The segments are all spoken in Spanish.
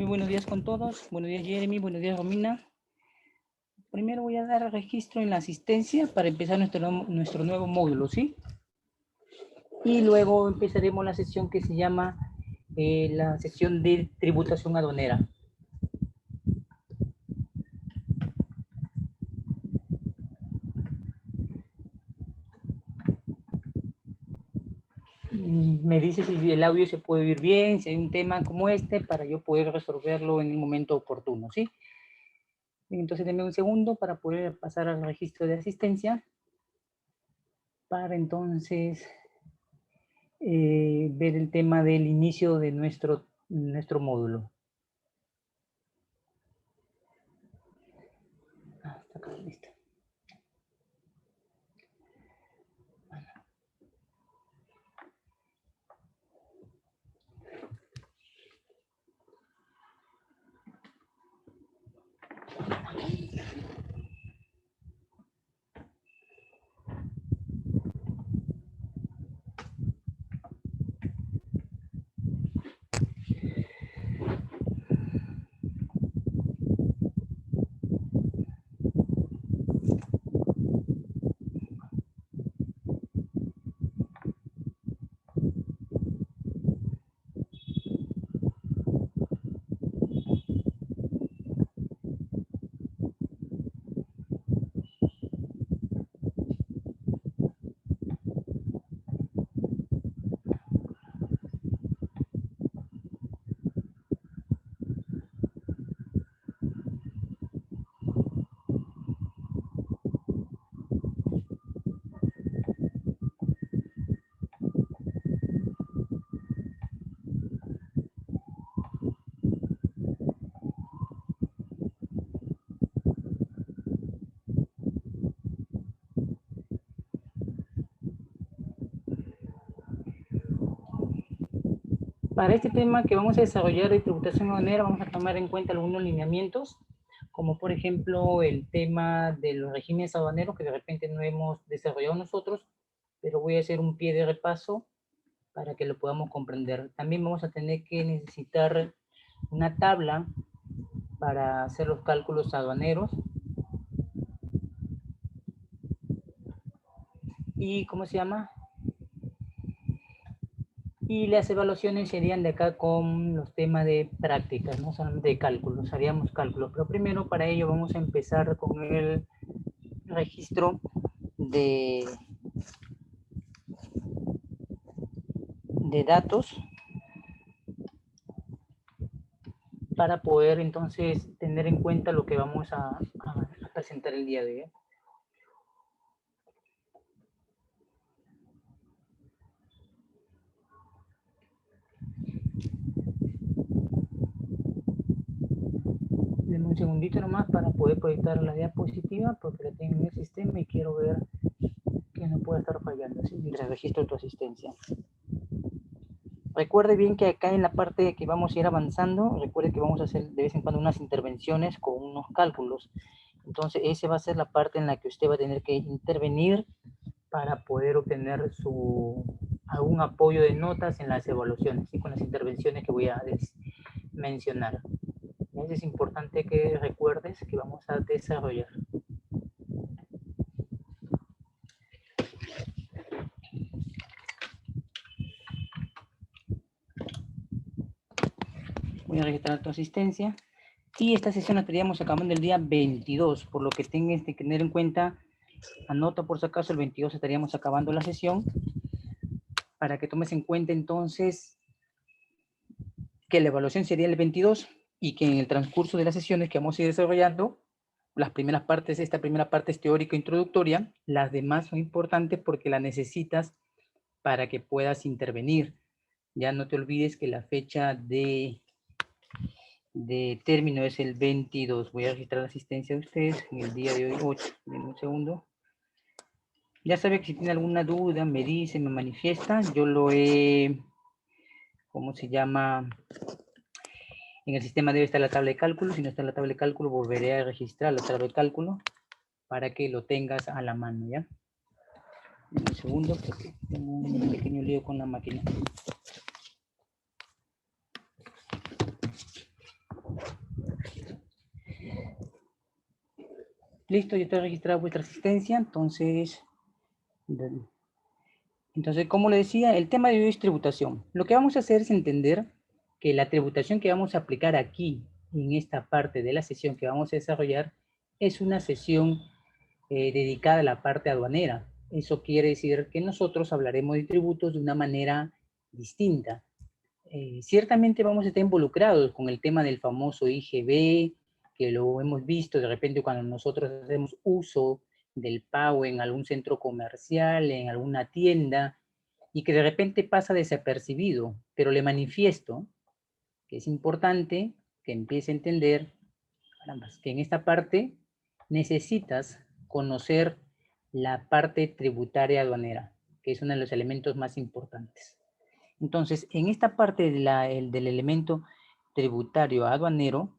Muy buenos días con todos. Buenos días, Jeremy. Buenos días, Romina. Primero voy a dar registro en la asistencia para empezar nuestro nuevo módulo, ¿sí? Y luego empezaremos la sesión que se llama la sesión de tributación aduanera. Me dice si el audio se puede oír bien, si hay un tema como este, para yo poder resolverlo en el momento oportuno, ¿sí? Entonces, denme un segundo para poder pasar al registro de asistencia, para entonces ver el tema del inicio de nuestro módulo. Hasta acá, listo. Para este tema que vamos a desarrollar de tributación aduanera, vamos a tomar en cuenta algunos lineamientos, como por ejemplo el tema de los regímenes aduaneros que de repente no hemos desarrollado nosotros, pero voy a hacer un pie de repaso para que lo podamos comprender. También vamos a tener que necesitar una tabla para hacer los cálculos aduaneros. Y, ¿cómo se llama? Y las evaluaciones serían de acá con los temas de prácticas, no solamente de cálculos, haríamos cálculos. Pero primero para ello vamos a empezar con el registro de datos para poder entonces tener en cuenta lo que vamos a presentar el día de hoy. Denme un segundito nomás para poder proyectar la diapositiva porque la tengo en el sistema y quiero ver que no puede estar fallando, ¿sí? Mientras registro tu asistencia. Recuerde bien que acá en la parte que vamos a ir avanzando, recuerde que vamos a hacer de vez en cuando unas intervenciones con unos cálculos. Entonces, esa va a ser la parte en la que usted va a tener que intervenir para poder obtener algún apoyo de notas en las evaluaciones y con las intervenciones que voy a mencionar. Entonces, es importante que recuerdes que vamos a desarrollar. Voy a registrar tu asistencia. Y esta sesión la estaríamos acabando el día 22, por lo que tengas que tener en cuenta, anota por si acaso, el 22 estaríamos acabando la sesión, para que tomes en cuenta entonces que la evaluación sería el 22 y que en el transcurso de las sesiones que vamos a ir desarrollando, las primeras partes, esta primera parte es teórica introductoria, las demás son importantes porque las necesitas para que puedas intervenir. Ya no te olvides que la fecha de término es el 22. Voy a registrar la asistencia de ustedes en el día de hoy 8. En un segundo. Ya sabe que si tiene alguna duda, me dice, me manifiesta. Yo lo he, ¿cómo se llama? En el sistema debe estar la tabla de cálculo. Si no está la tabla de cálculo, volveré a registrar la tabla de cálculo para que lo tengas a la mano, ¿ya? En un segundo, porque tengo un pequeño lío con la máquina. Listo, ya está registrada vuestra asistencia. Entonces, como le decía, el tema de hoy es tributación. Lo que vamos a hacer es entender que la tributación que vamos a aplicar aquí, en esta parte de la sesión que vamos a desarrollar, es una sesión dedicada a la parte aduanera. Eso quiere decir que nosotros hablaremos de tributos de una manera distinta. Ciertamente vamos a estar involucrados con el tema del famoso IGB, que lo hemos visto de repente cuando nosotros hacemos uso del pago en algún centro comercial, en alguna tienda, y que de repente pasa desapercibido, pero le manifiesto que es importante que empiece a entender, carambas, que en esta parte necesitas conocer la parte tributaria aduanera, que es uno de los elementos más importantes. Entonces, en esta parte del elemento tributario aduanero,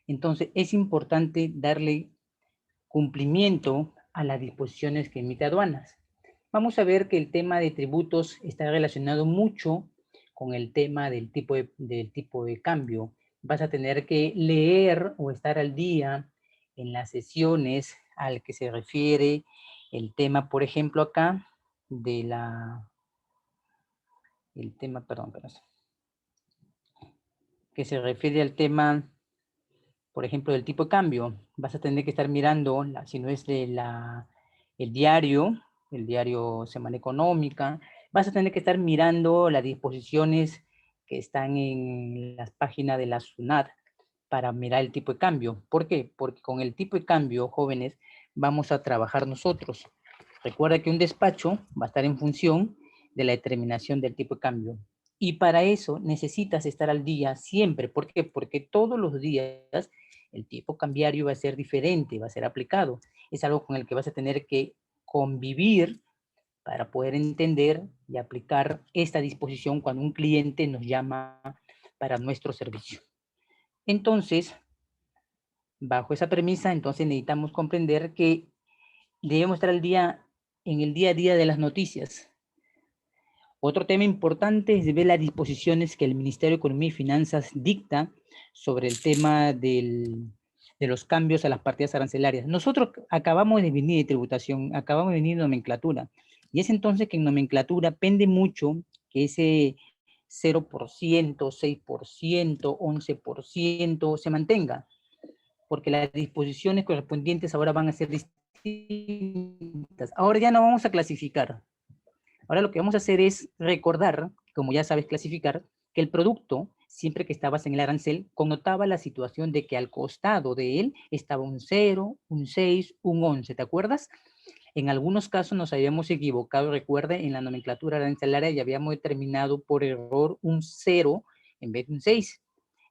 entonces es importante darle cumplimiento a las disposiciones que emite aduanas. Vamos a ver que el tema de tributos está relacionado mucho con el tema del tipo de cambio. Vas a tener que leer o estar al día en las sesiones al que se refiere el tema, por ejemplo, acá de el tema, perdón, que se refiere al tema, por ejemplo, del tipo de cambio. Vas a tener que estar mirando, si no es el diario Semana Económica, vas a tener que estar mirando las disposiciones que están en las páginas de la SUNAT para mirar el tipo de cambio. ¿Por qué? Porque con el tipo de cambio, jóvenes, vamos a trabajar nosotros. Recuerda que un despacho va a estar en función de la determinación del tipo de cambio. Y para eso necesitas estar al día siempre. ¿Por qué? Porque todos los días el tipo cambiario va a ser diferente, va a ser aplicado. Es algo con el que vas a tener que convivir para poder entender y aplicar esta disposición cuando un cliente nos llama para nuestro servicio. Entonces, bajo esa premisa, entonces necesitamos comprender que debemos estar al día en el día a día de las noticias. Otro tema importante es ver las disposiciones que el Ministerio de Economía y Finanzas dicta sobre el tema de los cambios a las partidas arancelarias. Nosotros acabamos de venir de tributación, acabamos de venir de nomenclatura, y es entonces que en nomenclatura pende mucho que ese 0%, 6%, 11% se mantenga, porque las disposiciones correspondientes ahora van a ser distintas. Ahora ya no vamos a clasificar. Ahora lo que vamos a hacer es recordar, como ya sabes clasificar, que el producto, siempre que estabas en el arancel, connotaba la situación de que al costado de él estaba un 0, un 6, un 11, ¿te acuerdas? En algunos casos nos habíamos equivocado, recuerda, en la nomenclatura arancelaria y habíamos determinado por error un 0 en vez de un 6.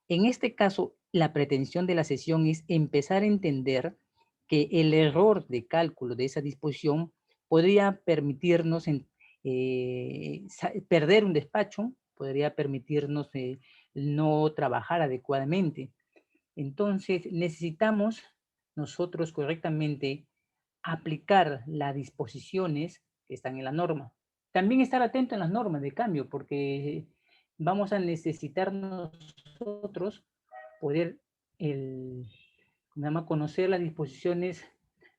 En este caso, la pretensión de la sesión es empezar a entender que el error de cálculo de esa disposición podría permitirnos perder un despacho, podría permitirnos no trabajar adecuadamente. Entonces, necesitamos nosotros correctamente aplicar las disposiciones que están en la norma. También estar atento en las normas de cambio, porque vamos a necesitar nosotros poder nada más conocer las disposiciones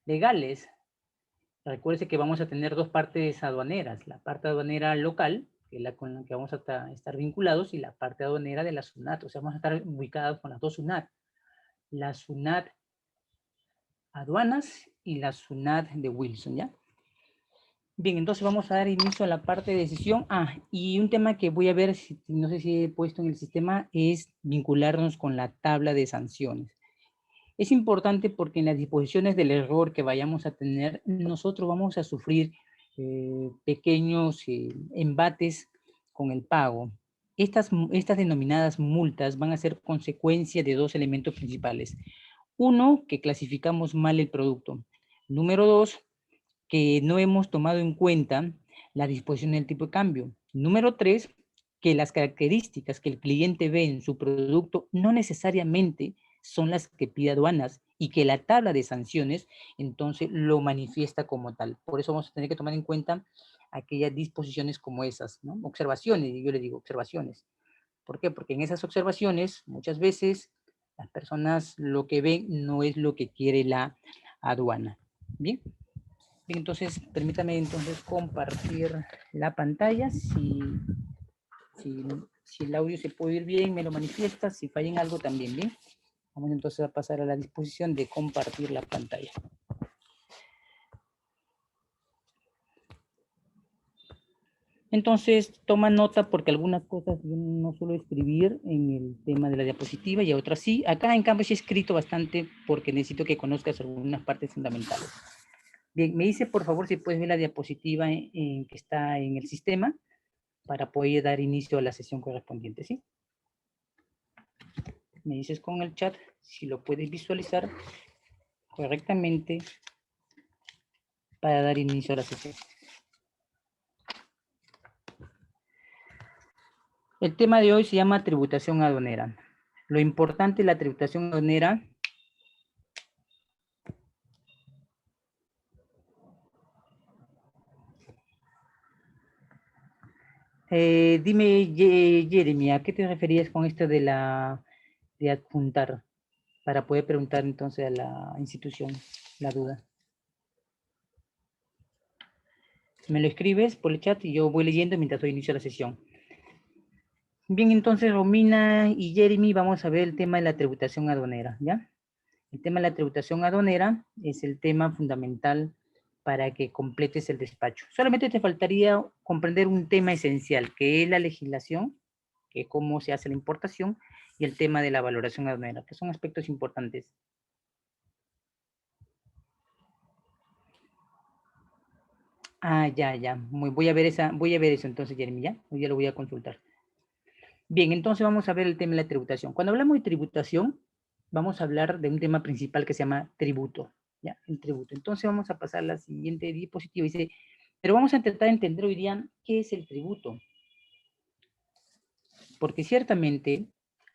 legales. Recuerde que vamos a tener dos partes aduaneras, la parte aduanera local, que es la con la que vamos a estar vinculados, y la parte aduanera de la SUNAT, o sea, vamos a estar ubicados con las dos SUNAT, la SUNAT aduanas y la SUNAT de Wilson, ¿ya? Bien, entonces vamos a dar inicio a la parte de decisión. Y un tema que voy a ver, no sé si he puesto en el sistema, es vincularnos con la tabla de sanciones. Es importante porque en las disposiciones del error que vayamos a tener, nosotros vamos a sufrir pequeños embates con el pago. Estas denominadas multas van a ser consecuencia de dos elementos principales. Uno, que clasificamos mal el producto. Número dos, que no hemos tomado en cuenta la disposición del tipo de cambio. Número tres, que las características que el cliente ve en su producto no necesariamente son las que pide aduanas y que la tabla de sanciones entonces lo manifiesta como tal. Por eso vamos a tener que tomar en cuenta aquellas disposiciones como esas, ¿no? Observaciones, yo le digo observaciones. ¿Por qué? Porque en esas observaciones muchas veces las personas lo que ven no es lo que quiere la aduana. Bien. Bien, entonces, permítame entonces compartir la pantalla. Si el audio se puede oír bien, me lo manifiesta. Si falla en algo, también, bien. Vamos entonces a pasar a la disposición de compartir la pantalla. Entonces, toma nota porque algunas cosas yo no suelo escribir en el tema de la diapositiva y otras sí. Acá, en cambio, sí he escrito bastante porque necesito que conozcas algunas partes fundamentales. Bien, me dice, por favor, si puedes ver la diapositiva que está en el sistema para poder dar inicio a la sesión correspondiente, ¿sí? Me dices con el chat si lo puedes visualizar correctamente para dar inicio a la sesión. El tema de hoy se llama tributación aduanera. Lo importante de la tributación aduanera dime, Jeremy, ¿a qué te referías con esto de adjuntar? Para poder preguntar entonces a la institución la duda. Me lo escribes por el chat y yo voy leyendo mientras doy inicio a la sesión. Bien, entonces Romina y Jeremy vamos a ver el tema de la tributación aduanera, ¿ya? El tema de la tributación aduanera es el tema fundamental para que completes el despacho. Solamente te faltaría comprender un tema esencial, que es la legislación, que es cómo se hace la importación, y el tema de la valoración aduanera, que son aspectos importantes. Ah, ya. Voy a ver eso entonces, Jeremy, ¿ya? Hoy ya lo voy a consultar. Bien, entonces vamos a ver el tema de la tributación. Cuando hablamos de tributación, vamos a hablar de un tema principal que se llama tributo, ¿ya? El tributo. Entonces vamos a pasar a la siguiente diapositiva. Dice, pero vamos a tratar de entender hoy día qué es el tributo. Porque ciertamente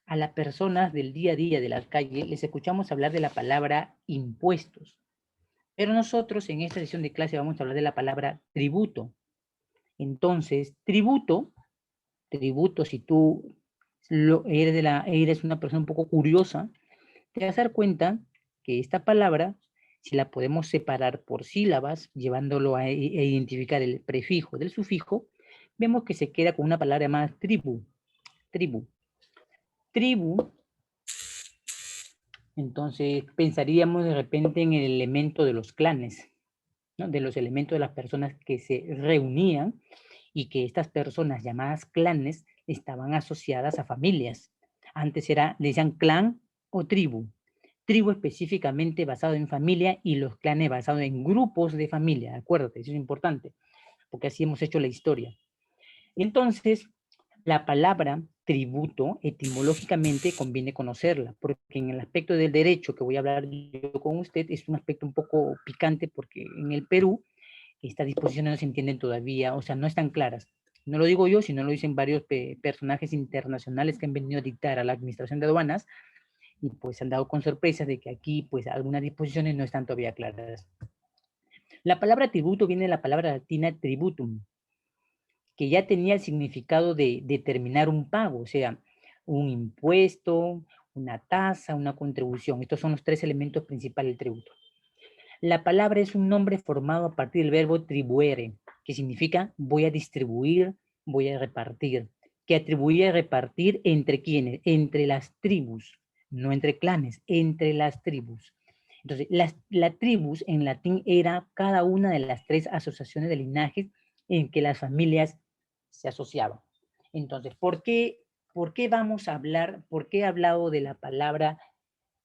a las personas del día a día de la calle les escuchamos hablar de la palabra impuestos. Pero nosotros en esta sesión de clase vamos a hablar de la palabra tributo. Entonces, tributo, si tú eres una persona un poco curiosa, te vas a dar cuenta que esta palabra, si la podemos separar por sílabas, llevándolo a identificar el prefijo del sufijo, vemos que se queda con una palabra más tribu. Tribu, entonces pensaríamos de repente en el elemento de los clanes, ¿no? De los elementos de las personas que se reunían y que estas personas llamadas clanes estaban asociadas a familias. Antes le decían clan o tribu. Tribu específicamente basado en familia y los clanes basados en grupos de familia. Acuérdate, eso es importante, porque así hemos hecho la historia. Entonces, la palabra tributo, etimológicamente, conviene conocerla, porque en el aspecto del derecho que voy a hablar yo con usted, es un aspecto un poco picante, porque en el Perú estas disposiciones no se entienden todavía, o sea, no están claras. No lo digo yo, sino lo dicen varios personajes internacionales que han venido a dictar a la Administración de Aduanas, y pues se han dado con sorpresas de que aquí, pues, algunas disposiciones no están todavía claras. La palabra tributo viene de la palabra latina tributum, que ya tenía el significado de determinar un pago, o sea, un impuesto, una tasa, una contribución. Estos son los tres elementos principales del tributo. La palabra es un nombre formado a partir del verbo tribuere, que significa voy a distribuir, voy a repartir. Que atribuye a repartir entre quiénes, entre las tribus, no entre clanes, entre las tribus. Entonces, la tribus en latín era cada una de las tres asociaciones de linajes en que las familias se asociaban. Entonces, ¿por qué vamos a hablar, por qué he hablado de la palabra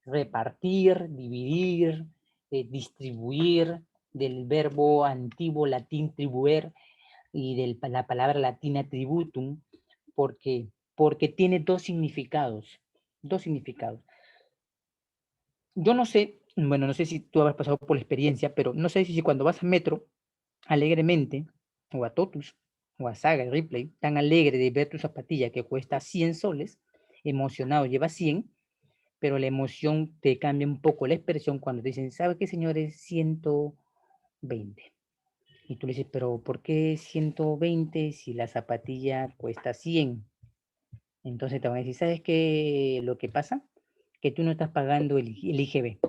repartir, dividir, distribuir, del verbo antiguo latín tribuer y de la palabra latina tributum? Porque tiene dos significados. Yo no sé, bueno, no sé si tú habrás pasado por la experiencia, pero no sé si cuando vas a metro, alegremente, o a Totus, o a Saga, Ripley, tan alegre de ver tu zapatilla que cuesta 100 soles, emocionado lleva 100, pero la emoción te cambia un poco la expresión cuando te dicen, ¿sabe qué, señores? 120. Y tú le dices, pero ¿por qué 120 si la zapatilla cuesta 100? Entonces te van a decir, ¿sabes qué lo que pasa? Que tú no estás pagando el IGB.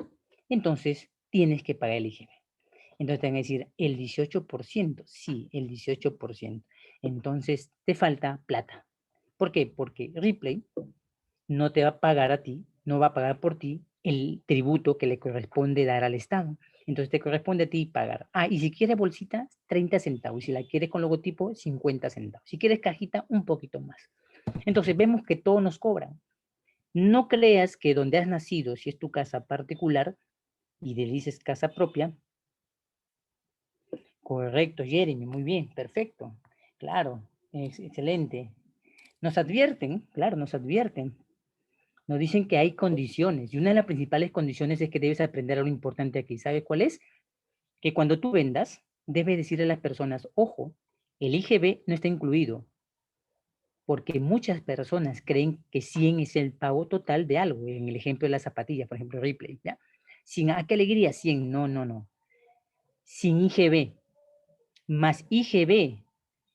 Entonces, tienes que pagar el IGB. Entonces te van a decir, ¿el 18%? Sí, el 18%. Entonces te falta plata. ¿Por qué? Porque Ripley no te va a pagar a ti, no va a pagar por ti el tributo que le corresponde dar al Estado. Entonces te corresponde a ti pagar. Ah, y si quieres bolsita, 30 centavos. Y si la quieres con logotipo, 50 centavos. Si quieres cajita, un poquito más. Entonces vemos que todos nos cobran. No creas que donde has nacido, si es tu casa particular, y le dices casa propia, correcto, Jeremy, muy bien, perfecto. Claro, excelente. Nos advierten, claro, nos advierten. Nos dicen que hay condiciones y una de las principales condiciones es que debes aprender algo importante aquí. ¿Sabes cuál es? Que cuando tú vendas, debes decirle a las personas, ojo, el IGB no está incluido, porque muchas personas creen que 100 es el pago total de algo. En el ejemplo de las zapatillas, por ejemplo, Ripley, ¿ya? Sin, ¿a qué alegría? 100, no, no, no. Sin IGB, más IGB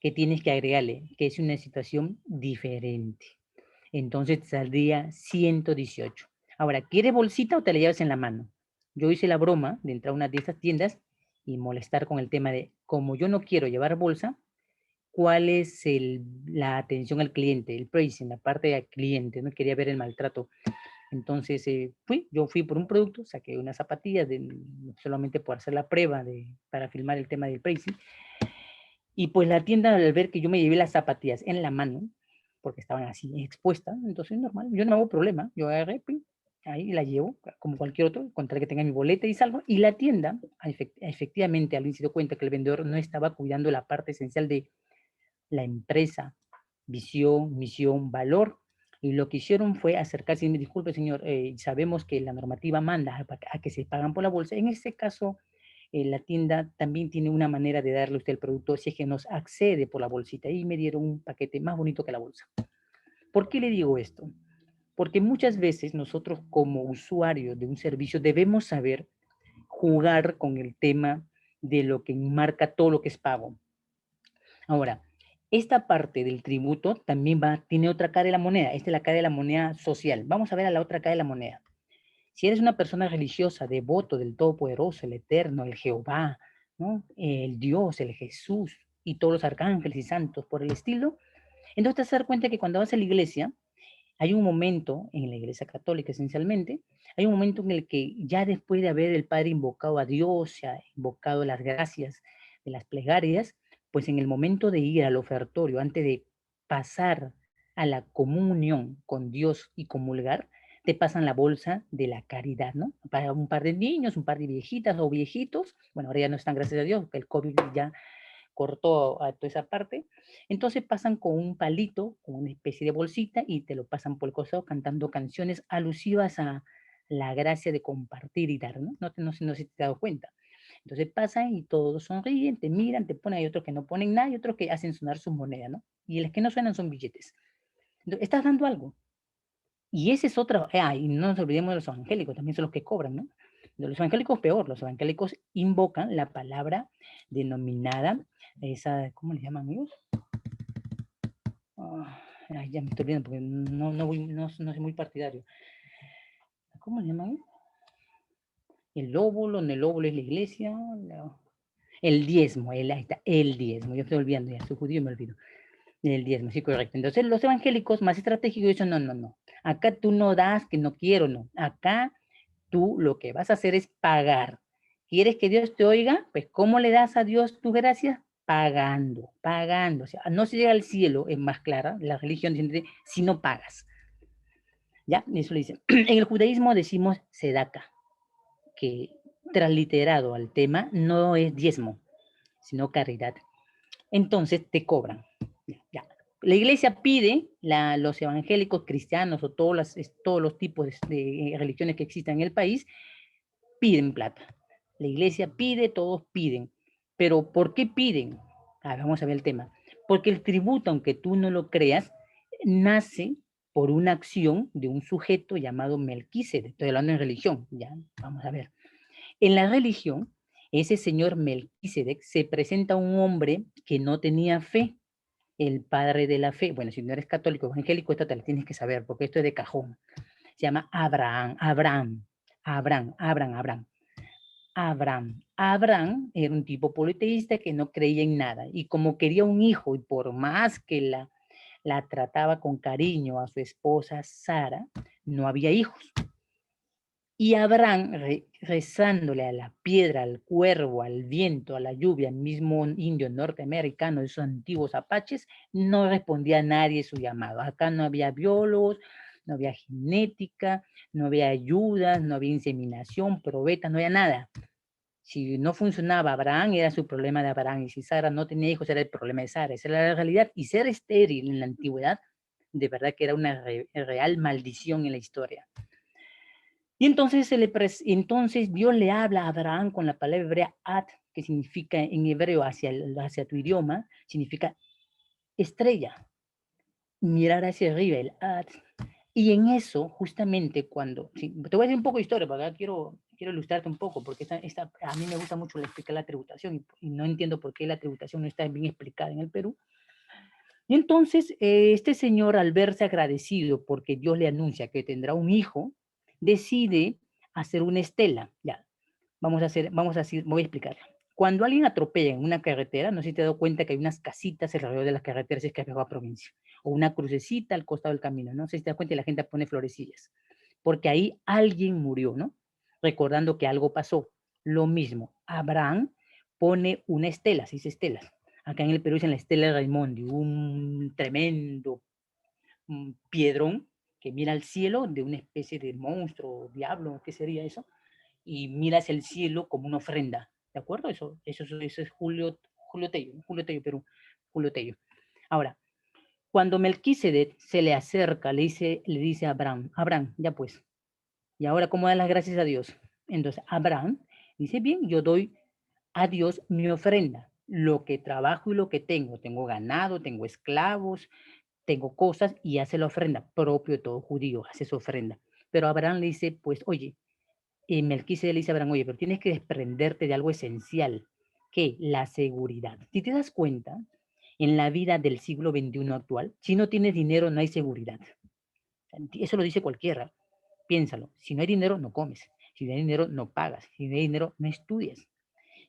que tienes que agregarle, que es una situación diferente. Entonces te saldría 118. Ahora, ¿quieres bolsita o te la llevas en la mano? Yo hice la broma de entrar a una de estas tiendas y molestar con el tema de, como yo no quiero llevar bolsa, ¿cuál es la atención al cliente, el pricing, la parte del cliente? No quería ver el maltrato. Entonces yo fui por un producto, saqué unas zapatillas solamente por hacer la prueba para filmar el tema del pricing. Y pues la tienda, al ver que yo me llevé las zapatillas en la mano, porque estaban así expuestas, entonces normal, yo no hago problema, yo agarré, ahí la llevo, como cualquier otro, con tal que tenga mi boleta y salgo, y la tienda, efectivamente, alguien se dio cuenta que el vendedor no estaba cuidando la parte esencial de la empresa, visión, misión, valor, y lo que hicieron fue acercarse y me disculpe, señor, sabemos que la normativa manda a que se pagan por la bolsa, en este caso, la tienda también tiene una manera de darle a usted el producto si es que nos accede por la bolsita, y me dieron un paquete más bonito que la bolsa. ¿Por qué le digo esto? Porque muchas veces nosotros como usuarios de un servicio debemos saber jugar con el tema de lo que marca todo lo que es pago. Ahora, esta parte del tributo también tiene otra cara de la moneda. Esta es la cara de la moneda social. Vamos a ver a la otra cara de la moneda. Si eres una persona religiosa, devoto del Todopoderoso, el Eterno, el Jehová, ¿no? El Dios, el Jesús y todos los arcángeles y santos por el estilo, entonces te vas a dar cuenta que cuando vas a la iglesia, hay un momento, en la iglesia católica esencialmente, hay un momento en el que ya después de haber el Padre invocado a Dios, se ha invocado las gracias de las plegarias, pues en el momento de ir al ofertorio, antes de pasar a la comunión con Dios y comulgar, te pasan la bolsa de la caridad, ¿no? Para un par de niños, un par de viejitas o viejitos, bueno, ahora ya no están, gracias a Dios, que el COVID ya cortó a toda esa parte. Entonces pasan con un palito, con una especie de bolsita y te lo pasan por el costado cantando canciones alusivas a la gracia de compartir y dar, ¿no? No sé si te has dado cuenta. Entonces pasan y todos sonríen, te miran, te ponen, hay otros que no ponen nada y otros que hacen sonar sus monedas, ¿no? Y los que no suenan son billetes. Entonces, estás dando algo. Y ese es otra, y no nos olvidemos de los evangélicos, también son los que cobran, ¿no? De los evangélicos peor, los evangélicos invocan la palabra denominada, esa, ¿cómo le llaman amigos? Ya me estoy olvidando porque no soy muy partidario. ¿Cómo le llaman? El óvulo, no, el óvulo es la iglesia, no. El diezmo, ahí está, el diezmo, yo estoy olvidando ya, soy judío y me olvido. El diezmo, sí, correcto. Entonces los evangélicos más estratégicos dicen, no, acá tú no das, que no quiero, no, acá tú lo que vas a hacer es pagar. ¿Quieres que Dios te oiga? Pues ¿cómo le das a Dios tus gracias? Pagando, pagando. O sea, no se llega al cielo, es más clara, la religión dice, si no pagas. ¿Ya? Eso le dicen. En el judaísmo decimos sedaka, que transliterado al tema no es diezmo, sino caridad. Entonces te cobran. Ya. La iglesia pide, los evangélicos cristianos o todos los tipos de religiones que existan en el país, piden plata. La iglesia pide, todos piden. Pero ¿por qué piden? Vamos a ver el tema. Porque el tributo, aunque tú no lo creas, nace por una acción de un sujeto llamado Melquisedec. Estoy hablando en religión, ya, vamos a ver. En la religión, ese señor Melquisedec se presenta un hombre que no tenía fe, el padre de la fe. Bueno, si no eres católico evangélico, esto te lo tienes que saber, porque esto es de cajón. Se llama Abraham. Abraham. Abraham era un tipo politeísta que no creía en nada y como quería un hijo y por más que la trataba con cariño a su esposa Sara, no había hijos. Y Abraham, rezándole a la piedra, al cuervo, al viento, a la lluvia, el mismo indio norteamericano, esos antiguos apaches, no respondía a nadie su llamado. Acá no había biólogos, no había genética, no había ayudas, no había inseminación, probeta, no había nada. Si no funcionaba Abraham, era su problema de Abraham. Y si Sara no tenía hijos, era el problema de Sara. Esa era la realidad. Y ser estéril en la antigüedad, de verdad que era una real maldición en la historia. Y entonces, entonces Dios le habla a Abraham con la palabra hebrea at, que significa en hebreo hacia tu idioma, significa estrella. Mirar hacia arriba, el at. Y en eso, justamente cuando, sí, te voy a decir un poco de historia, porque quiero ilustrarte un poco, porque a mí me gusta mucho explicar la tributación y no entiendo por qué la tributación no está bien explicada en el Perú. Y entonces, este señor, al verse agradecido porque Dios le anuncia que tendrá un hijo, decide hacer una estela. Ya, vamos a decir, voy a explicar. Cuando alguien atropella en una carretera, no sé si te has dado cuenta que hay unas casitas alrededor de las carreteras, si es que has viajado a provincia, o una crucecita al costado del camino, no sé si te das cuenta y la gente pone florecillas, porque ahí alguien murió, ¿no? Recordando que algo pasó. Lo mismo, Abraham pone una estela, se dice estelas. Acá en el Perú dicen la estela de Raimondi, un tremendo piedrón que mira al cielo de una especie de monstruo, diablo, ¿qué sería eso? Y mira hacia el cielo como una ofrenda, ¿de acuerdo? Eso es Julio Tello, Julio Tello, Perú, Julio Tello. Ahora, cuando Melquisedec se le acerca, le dice a Abraham, Abraham, ya pues, y ahora, ¿cómo da las gracias a Dios? Entonces, Abraham dice, bien, yo doy a Dios mi ofrenda, lo que trabajo y lo que tengo ganado, tengo esclavos, tengo cosas, y hace la ofrenda, propio de todo judío, hace su ofrenda. Pero Abraham le dice, pues, oye, Melquisedec le dice a Abraham, oye, pero tienes que desprenderte de algo esencial, que la seguridad. Si te das cuenta, en la vida del siglo XXI actual, si no tienes dinero, no hay seguridad. Eso lo dice cualquiera. Piénsalo. Si no hay dinero, no comes. Si no hay dinero, no pagas. Si no hay dinero, no estudias.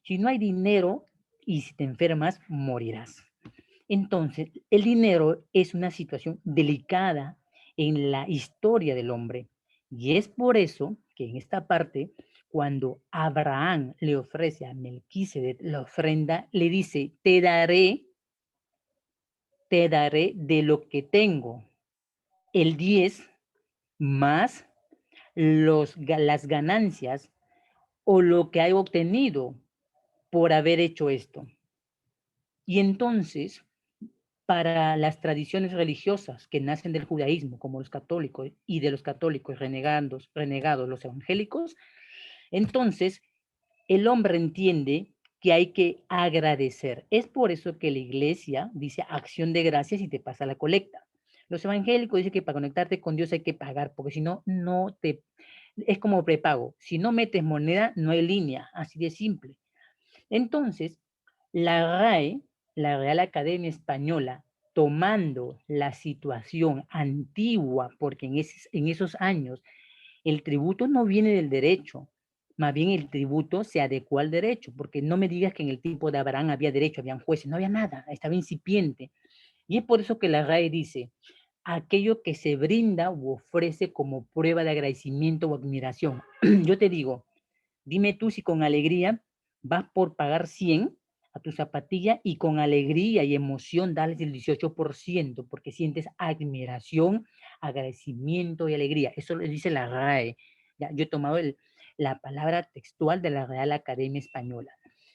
Si no hay dinero y si te enfermas, morirás. Entonces, el dinero es una situación delicada en la historia del hombre. Y es por eso que en esta parte, cuando Abraham le ofrece a Melquisedec la ofrenda, le dice, te daré de lo que tengo, el 10 más las ganancias o lo que hay obtenido por haber hecho esto. Y entonces, para las tradiciones religiosas que nacen del judaísmo, como los católicos y de los católicos renegados los evangélicos, entonces el hombre entiende que hay que agradecer. Es por eso que la iglesia dice acción de gracias y te pasa la colecta. Los evangélicos dicen que para conectarte con Dios hay que pagar, porque si no, no te... Es como prepago. Si no metes moneda, no hay línea. Así de simple. Entonces, la RAE, la Real Academia Española, tomando la situación antigua, porque en esos años el tributo no viene del derecho, más bien el tributo se adecuó al derecho, porque no me digas que en el tiempo de Abraham había derecho, habían jueces, no había nada, estaba incipiente. Y es por eso que la RAE dice, aquello que se brinda u ofrece como prueba de agradecimiento o admiración. Yo te digo, dime tú si con alegría vas por pagar 100 a tu zapatilla y con alegría y emoción darles el 18% porque sientes admiración, agradecimiento y alegría. Eso lo dice la RAE. Ya, yo he tomado la palabra textual de la Real Academia Española.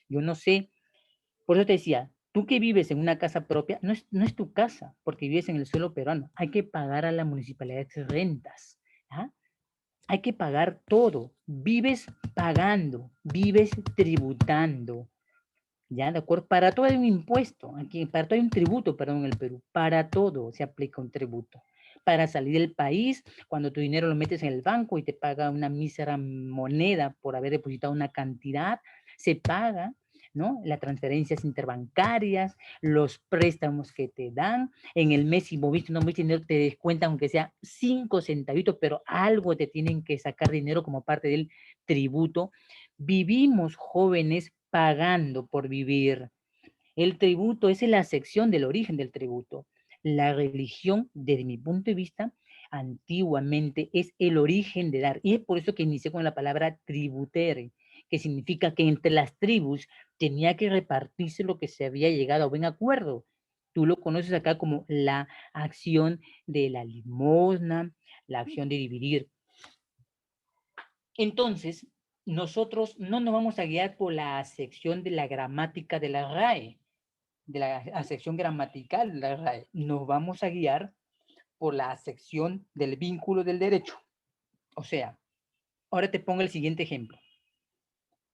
Yo no sé, por eso te decía, tú que vives en una casa propia, no es tu casa, porque vives en el suelo peruano. Hay que pagar a la municipalidad rentas. ¿Ah? Hay que pagar todo. Vives pagando, vives tributando. ¿Ya? ¿De acuerdo? Para todo hay un impuesto. Aquí, para todo hay un tributo, perdón, en el Perú. Para todo se aplica un tributo. Para salir del país, cuando tu dinero lo metes en el banco y te paga una mísera moneda por haber depositado una cantidad, se paga, ¿no? Las transferencias interbancarias, los préstamos que te dan. En el mes, si moviste, no moviste dinero, te descuentan aunque sea 5 centavitos, pero algo te tienen que sacar dinero como parte del tributo. Vivimos jóvenes pagando por vivir. El tributo es la sección del origen del tributo. La religión, desde mi punto de vista, antiguamente es el origen de dar. Y es por eso que inicié con la palabra tributere, que significa que entre las tribus tenía que repartirse lo que se había llegado a buen acuerdo. Tú lo conoces acá como la acción de la limosna, la acción de dividir. Entonces, nosotros no nos vamos a guiar por la sección de la gramática de la RAE, de la acepción gramatical de la RAE. Nos vamos a guiar por la acepción del vínculo del derecho. O sea, ahora te pongo el siguiente ejemplo.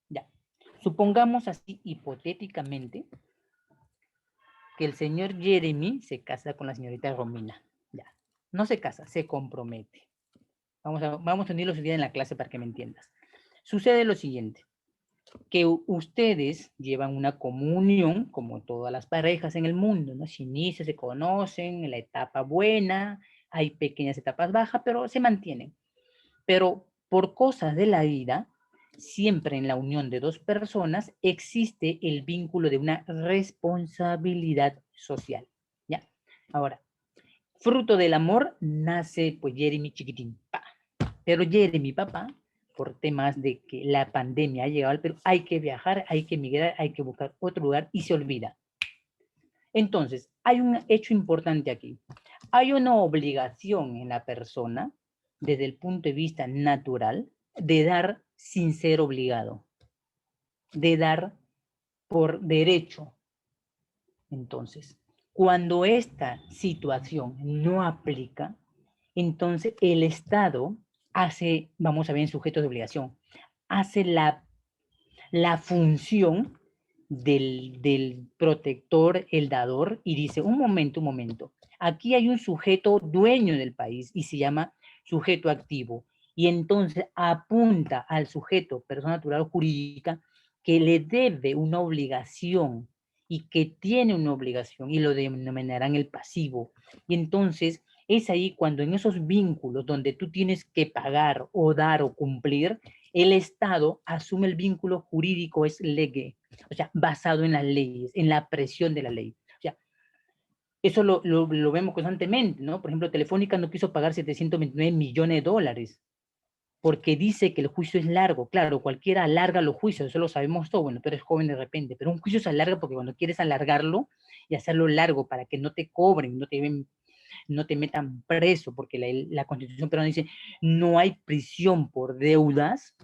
Ya. Supongamos así hipotéticamente que el señor Jeremy se casa con la señorita Romina. Ya. No se casa, se compromete. Vamos a unirlo su día en la clase para que me entiendas. Sucede lo siguiente, que ustedes llevan una comunión, como todas las parejas en el mundo, ¿no? Se inician, se conocen, en la etapa buena, hay pequeñas etapas bajas, pero se mantienen. Pero por cosas de la vida, siempre en la unión de dos personas existe el vínculo de una responsabilidad social, ¿ya? Ahora, fruto del amor nace, pues, Jeremy chiquitín, pa. Pero Jeremy, papá, por temas de que la pandemia ha llegado al Perú, hay que viajar, hay que emigrar, hay que buscar otro lugar y se olvida. Entonces, hay un hecho importante aquí. Hay una obligación en la persona, desde el punto de vista natural, de dar sin ser obligado, de dar por derecho. Entonces, cuando esta situación no aplica, entonces el Estado hace, vamos a ver en sujetos de obligación, hace la función del protector, el dador, y dice, un momento, aquí hay un sujeto dueño del país y se llama sujeto activo. Y entonces apunta al sujeto, persona natural o jurídica, que le debe una obligación y que tiene una obligación y lo denominarán el pasivo. Y entonces es ahí cuando en esos vínculos donde tú tienes que pagar o dar o cumplir, el Estado asume el vínculo jurídico, es lege, o sea, basado en las leyes, en la presión de la ley. O sea, eso lo vemos constantemente, ¿no? Por ejemplo, Telefónica no quiso pagar 729 millones de dólares porque dice que el juicio es largo. Claro, cualquiera alarga los juicios, eso lo sabemos todo, bueno, tú eres joven de repente, pero un juicio se alarga porque cuando quieres alargarlo y hacerlo largo para que no te cobren, no te metan preso, porque la Constitución peruana dice no hay prisión por deudas.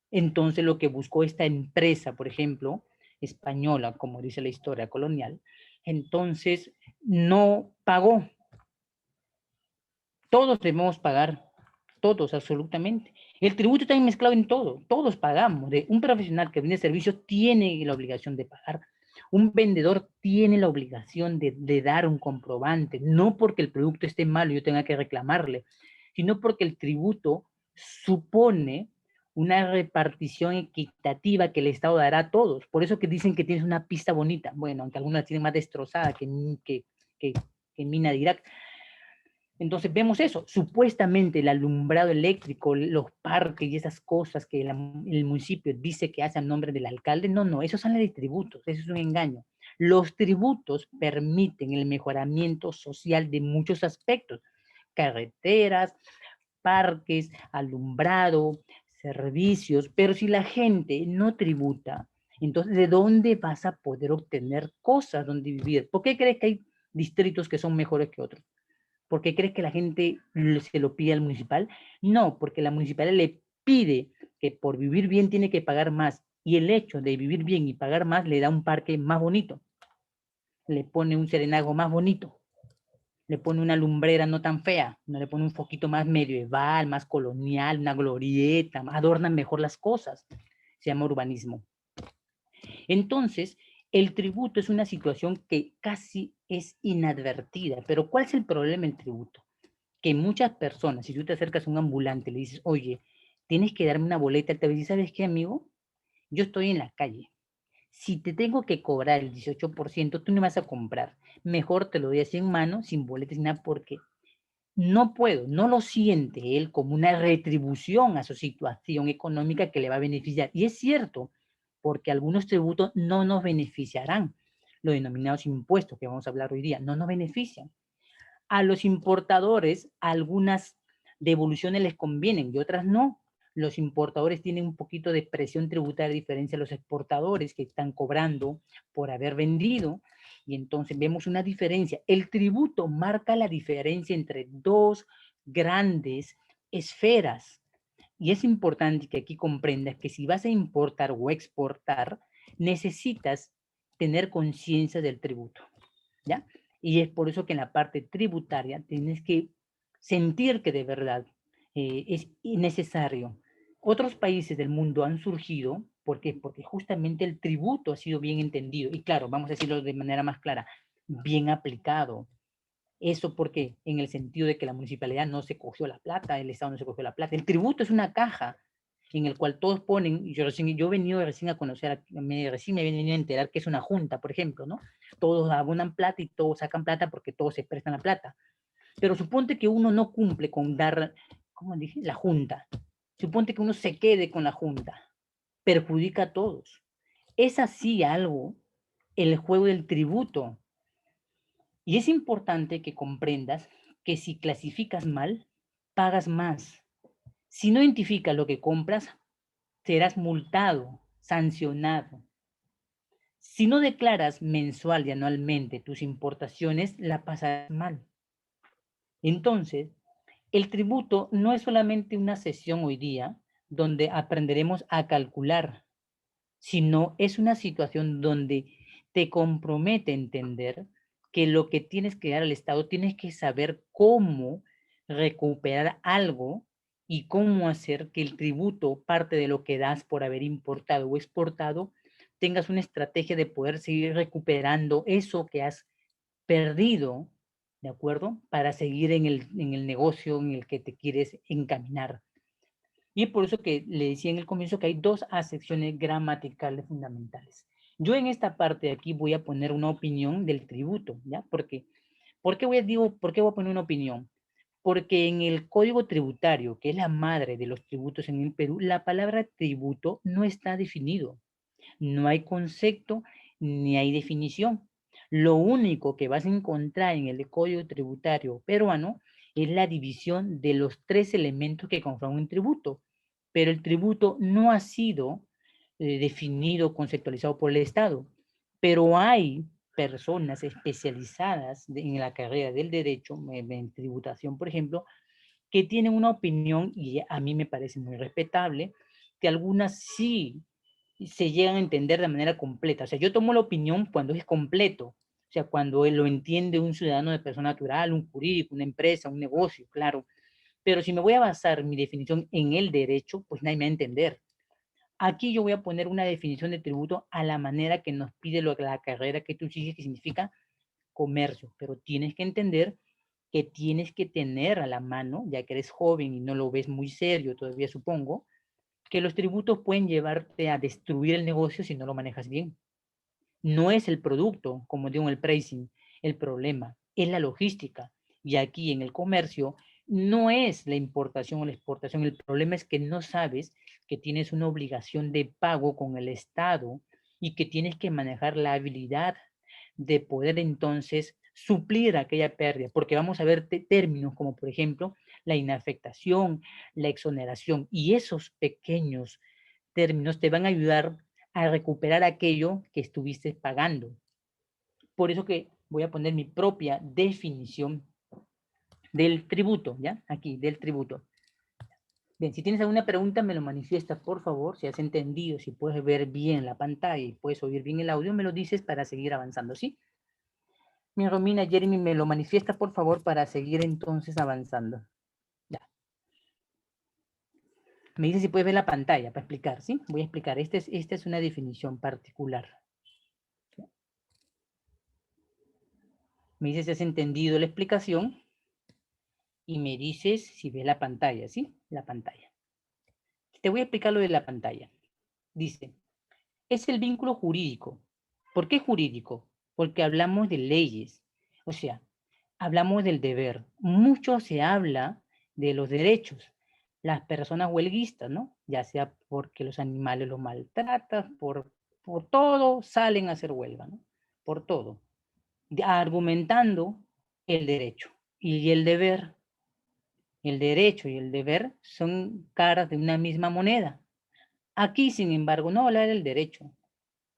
Entonces lo que buscó esta empresa, por ejemplo, española, como dice la historia colonial, entonces no pagó. Todos debemos pagar, todos, absolutamente. El tributo está mezclado en todo, todos pagamos. Un profesional que vende servicios tiene la obligación de pagar. Un vendedor tiene la obligación de dar un comprobante, no porque el producto esté malo y yo tenga que reclamarle, sino porque el tributo supone una repartición equitativa que el Estado dará a todos. Por eso que dicen que tienes una pista bonita. Bueno, aunque algunas tienen más destrozada que Mina de Irak. Entonces vemos eso, supuestamente el alumbrado eléctrico, los parques y esas cosas que el municipio dice que hace a nombre del alcalde, no, eso sale de tributos, eso es un engaño. Los tributos permiten el mejoramiento social de muchos aspectos, carreteras, parques, alumbrado, servicios, pero si la gente no tributa, entonces ¿de dónde vas a poder obtener cosas donde vivir? ¿Por qué crees que hay distritos que son mejores que otros? ¿Por qué crees que la gente se lo pide al municipal? No, porque la municipal le pide que por vivir bien tiene que pagar más. Y el hecho de vivir bien y pagar más le da un parque más bonito. Le pone un serenago más bonito. Le pone una lumbrera no tan fea. No le pone un foquito más medieval, más colonial, una glorieta. Adornan mejor las cosas. Se llama urbanismo. Entonces, el tributo es una situación que casi es inadvertida. Pero ¿cuál es el problema del tributo? Que muchas personas, si tú te acercas a un ambulante y le dices, oye, tienes que darme una boleta, él te dice, ¿sabes qué, amigo? Yo estoy en la calle. Si te tengo que cobrar el 18%, tú no vas a comprar. Mejor te lo doy así en mano, sin boletas, sin nada, porque no puedo, no lo siente él como una retribución a su situación económica que le va a beneficiar. Y es cierto, porque algunos tributos no nos beneficiarán. Los denominados impuestos que vamos a hablar hoy día no nos benefician. A los importadores algunas devoluciones les convienen y otras no. Los importadores tienen un poquito de presión tributaria a diferencia de los exportadores que están cobrando por haber vendido. Y entonces vemos una diferencia. El tributo marca la diferencia entre dos grandes esferas. Y es importante que aquí comprendas que si vas a importar o exportar, necesitas tener conciencia del tributo, ¿ya? Y es por eso que en la parte tributaria tienes que sentir que de verdad es necesario. Otros países del mundo han surgido, ¿por qué? Porque justamente el tributo ha sido bien entendido. Y claro, vamos a decirlo de manera más clara, bien aplicado. Eso porque en el sentido de que la municipalidad no se cogió la plata, el Estado no se cogió la plata. El tributo es una caja en el cual todos ponen, yo he venido recién a conocer, recién me he venido a enterar que es una junta, por ejemplo, ¿no? Todos abonan plata y todos sacan plata porque todos se prestan la plata. Pero suponte que uno no cumple con dar, ¿cómo dije? La junta. Suponte que uno se quede con la junta. Perjudica a todos. Es así algo el juego del tributo. Y es importante que comprendas que si clasificas mal, pagas más. Si no identificas lo que compras, serás multado, sancionado. Si no declaras mensual y anualmente tus importaciones, la pasarás mal. Entonces, el tributo no es solamente una sesión hoy día donde aprenderemos a calcular, sino es una situación donde te compromete a entender que lo que tienes que dar al Estado, tienes que saber cómo recuperar algo y cómo hacer que el tributo, parte de lo que das por haber importado o exportado, tengas una estrategia de poder seguir recuperando eso que has perdido, ¿de acuerdo? Para seguir en el negocio en el que te quieres encaminar. Y es por eso que le decía en el comienzo que hay dos acepciones gramaticales fundamentales. Yo en esta parte de aquí voy a poner una opinión del tributo, ¿ya? Porque, ¿por qué voy a poner una opinión? Porque en el Código Tributario, que es la madre de los tributos en el Perú, la palabra tributo no está definido. No hay concepto ni hay definición. Lo único que vas a encontrar en el Código Tributario peruano es la división de los tres elementos que conforman un tributo, pero el tributo no ha sido definido, conceptualizado por el Estado, pero hay personas especializadas en la carrera del derecho, en tributación, por ejemplo, que tienen una opinión, y a mí me parece muy respetable, que algunas sí se llegan a entender de manera completa. O sea, yo tomo la opinión cuando es completo, o sea, cuando él lo entiende un ciudadano de persona natural, un jurídico, una empresa, un negocio, claro. Pero si me voy a basar mi definición en el derecho, pues nadie me va a entender. Aquí yo voy a poner una definición de tributo a la manera que nos pide la carrera que tú sigues, que significa comercio, pero tienes que entender que tienes que tener a la mano, ya que eres joven y no lo ves muy serio todavía, supongo, que los tributos pueden llevarte a destruir el negocio si no lo manejas bien. No es el producto, como digo en el pricing, el problema, es la logística. Y aquí en el comercio no es la importación o la exportación, el problema es que no sabes que tienes una obligación de pago con el Estado y que tienes que manejar la habilidad de poder entonces suplir aquella pérdida, porque vamos a ver términos como por ejemplo la inafectación, la exoneración, y esos pequeños términos te van a ayudar a recuperar aquello que estuviste pagando. Por eso que voy a poner mi propia definición del tributo, ¿ya? Aquí, del tributo. Bien, si tienes alguna pregunta, me lo manifiestas, por favor. Si has entendido, si puedes ver bien la pantalla y puedes oír bien el audio, me lo dices para seguir avanzando, ¿sí? Mi Romina, Jeremy, me lo manifiesta, por favor, para seguir entonces avanzando. Ya. Me dice si puedes ver la pantalla para explicar, ¿sí? Voy a explicar. Esta es una definición particular. Me dices si has entendido la explicación y me dices si ves la pantalla, ¿sí? La pantalla. Te voy a explicar lo de la pantalla. Dice, es el vínculo jurídico. ¿Por qué jurídico? Porque hablamos de leyes. O sea, hablamos del deber. Mucho se habla de los derechos. Las personas huelguistas, ¿no? Ya sea porque los animales los maltratan, por todo salen a hacer huelga, ¿no? Por todo. Argumentando el derecho y el deber. El derecho y el deber son caras de una misma moneda. Aquí, sin embargo, no voy a hablar del derecho,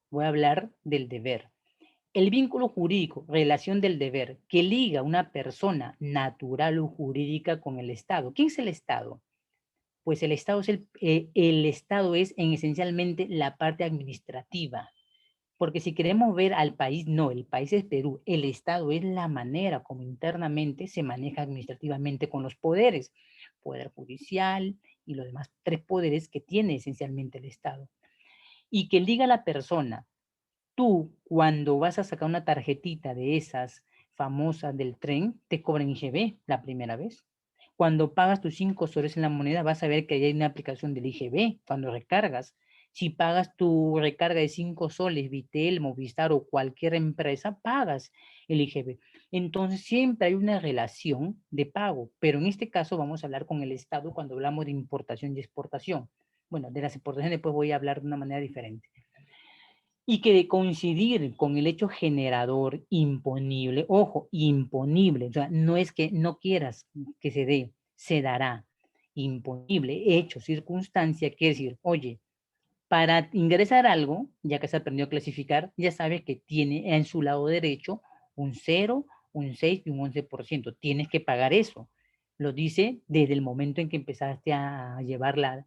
voy a hablar del deber. El vínculo jurídico, relación del deber, que liga a una persona natural o jurídica con el Estado. ¿Quién es el Estado? Pues el Estado el Estado es esencialmente la parte administrativa. Porque si queremos ver al país, no, el país es Perú. El Estado es la manera como internamente se maneja administrativamente con los poderes. Poder judicial y los demás tres poderes que tiene esencialmente el Estado. Y que liga a la persona. Tú, cuando vas a sacar una tarjetita de esas famosas del tren, te cobran IGB la primera vez. Cuando pagas tus 5 soles en la moneda, vas a ver que ahí hay una aplicación del IGB cuando recargas. Si pagas tu recarga de 5 soles, Vitel, Movistar o cualquier empresa, pagas el IGB. Entonces, siempre hay una relación de pago, pero en este caso vamos a hablar con el Estado cuando hablamos de importación y exportación. Bueno, de las exportaciones después voy a hablar de una manera diferente. Y que de coincidir con el hecho generador imponible, ojo, imponible, o sea, no es que no quieras que se dé, se dará, imponible, hecho, circunstancia, quiere decir, oye, para ingresar algo, ya que se aprendió a clasificar, ya sabes que tiene en su lado derecho un 0, un 6 y un 11%. Tienes que pagar eso. Lo dice desde el momento en que empezaste a llevar la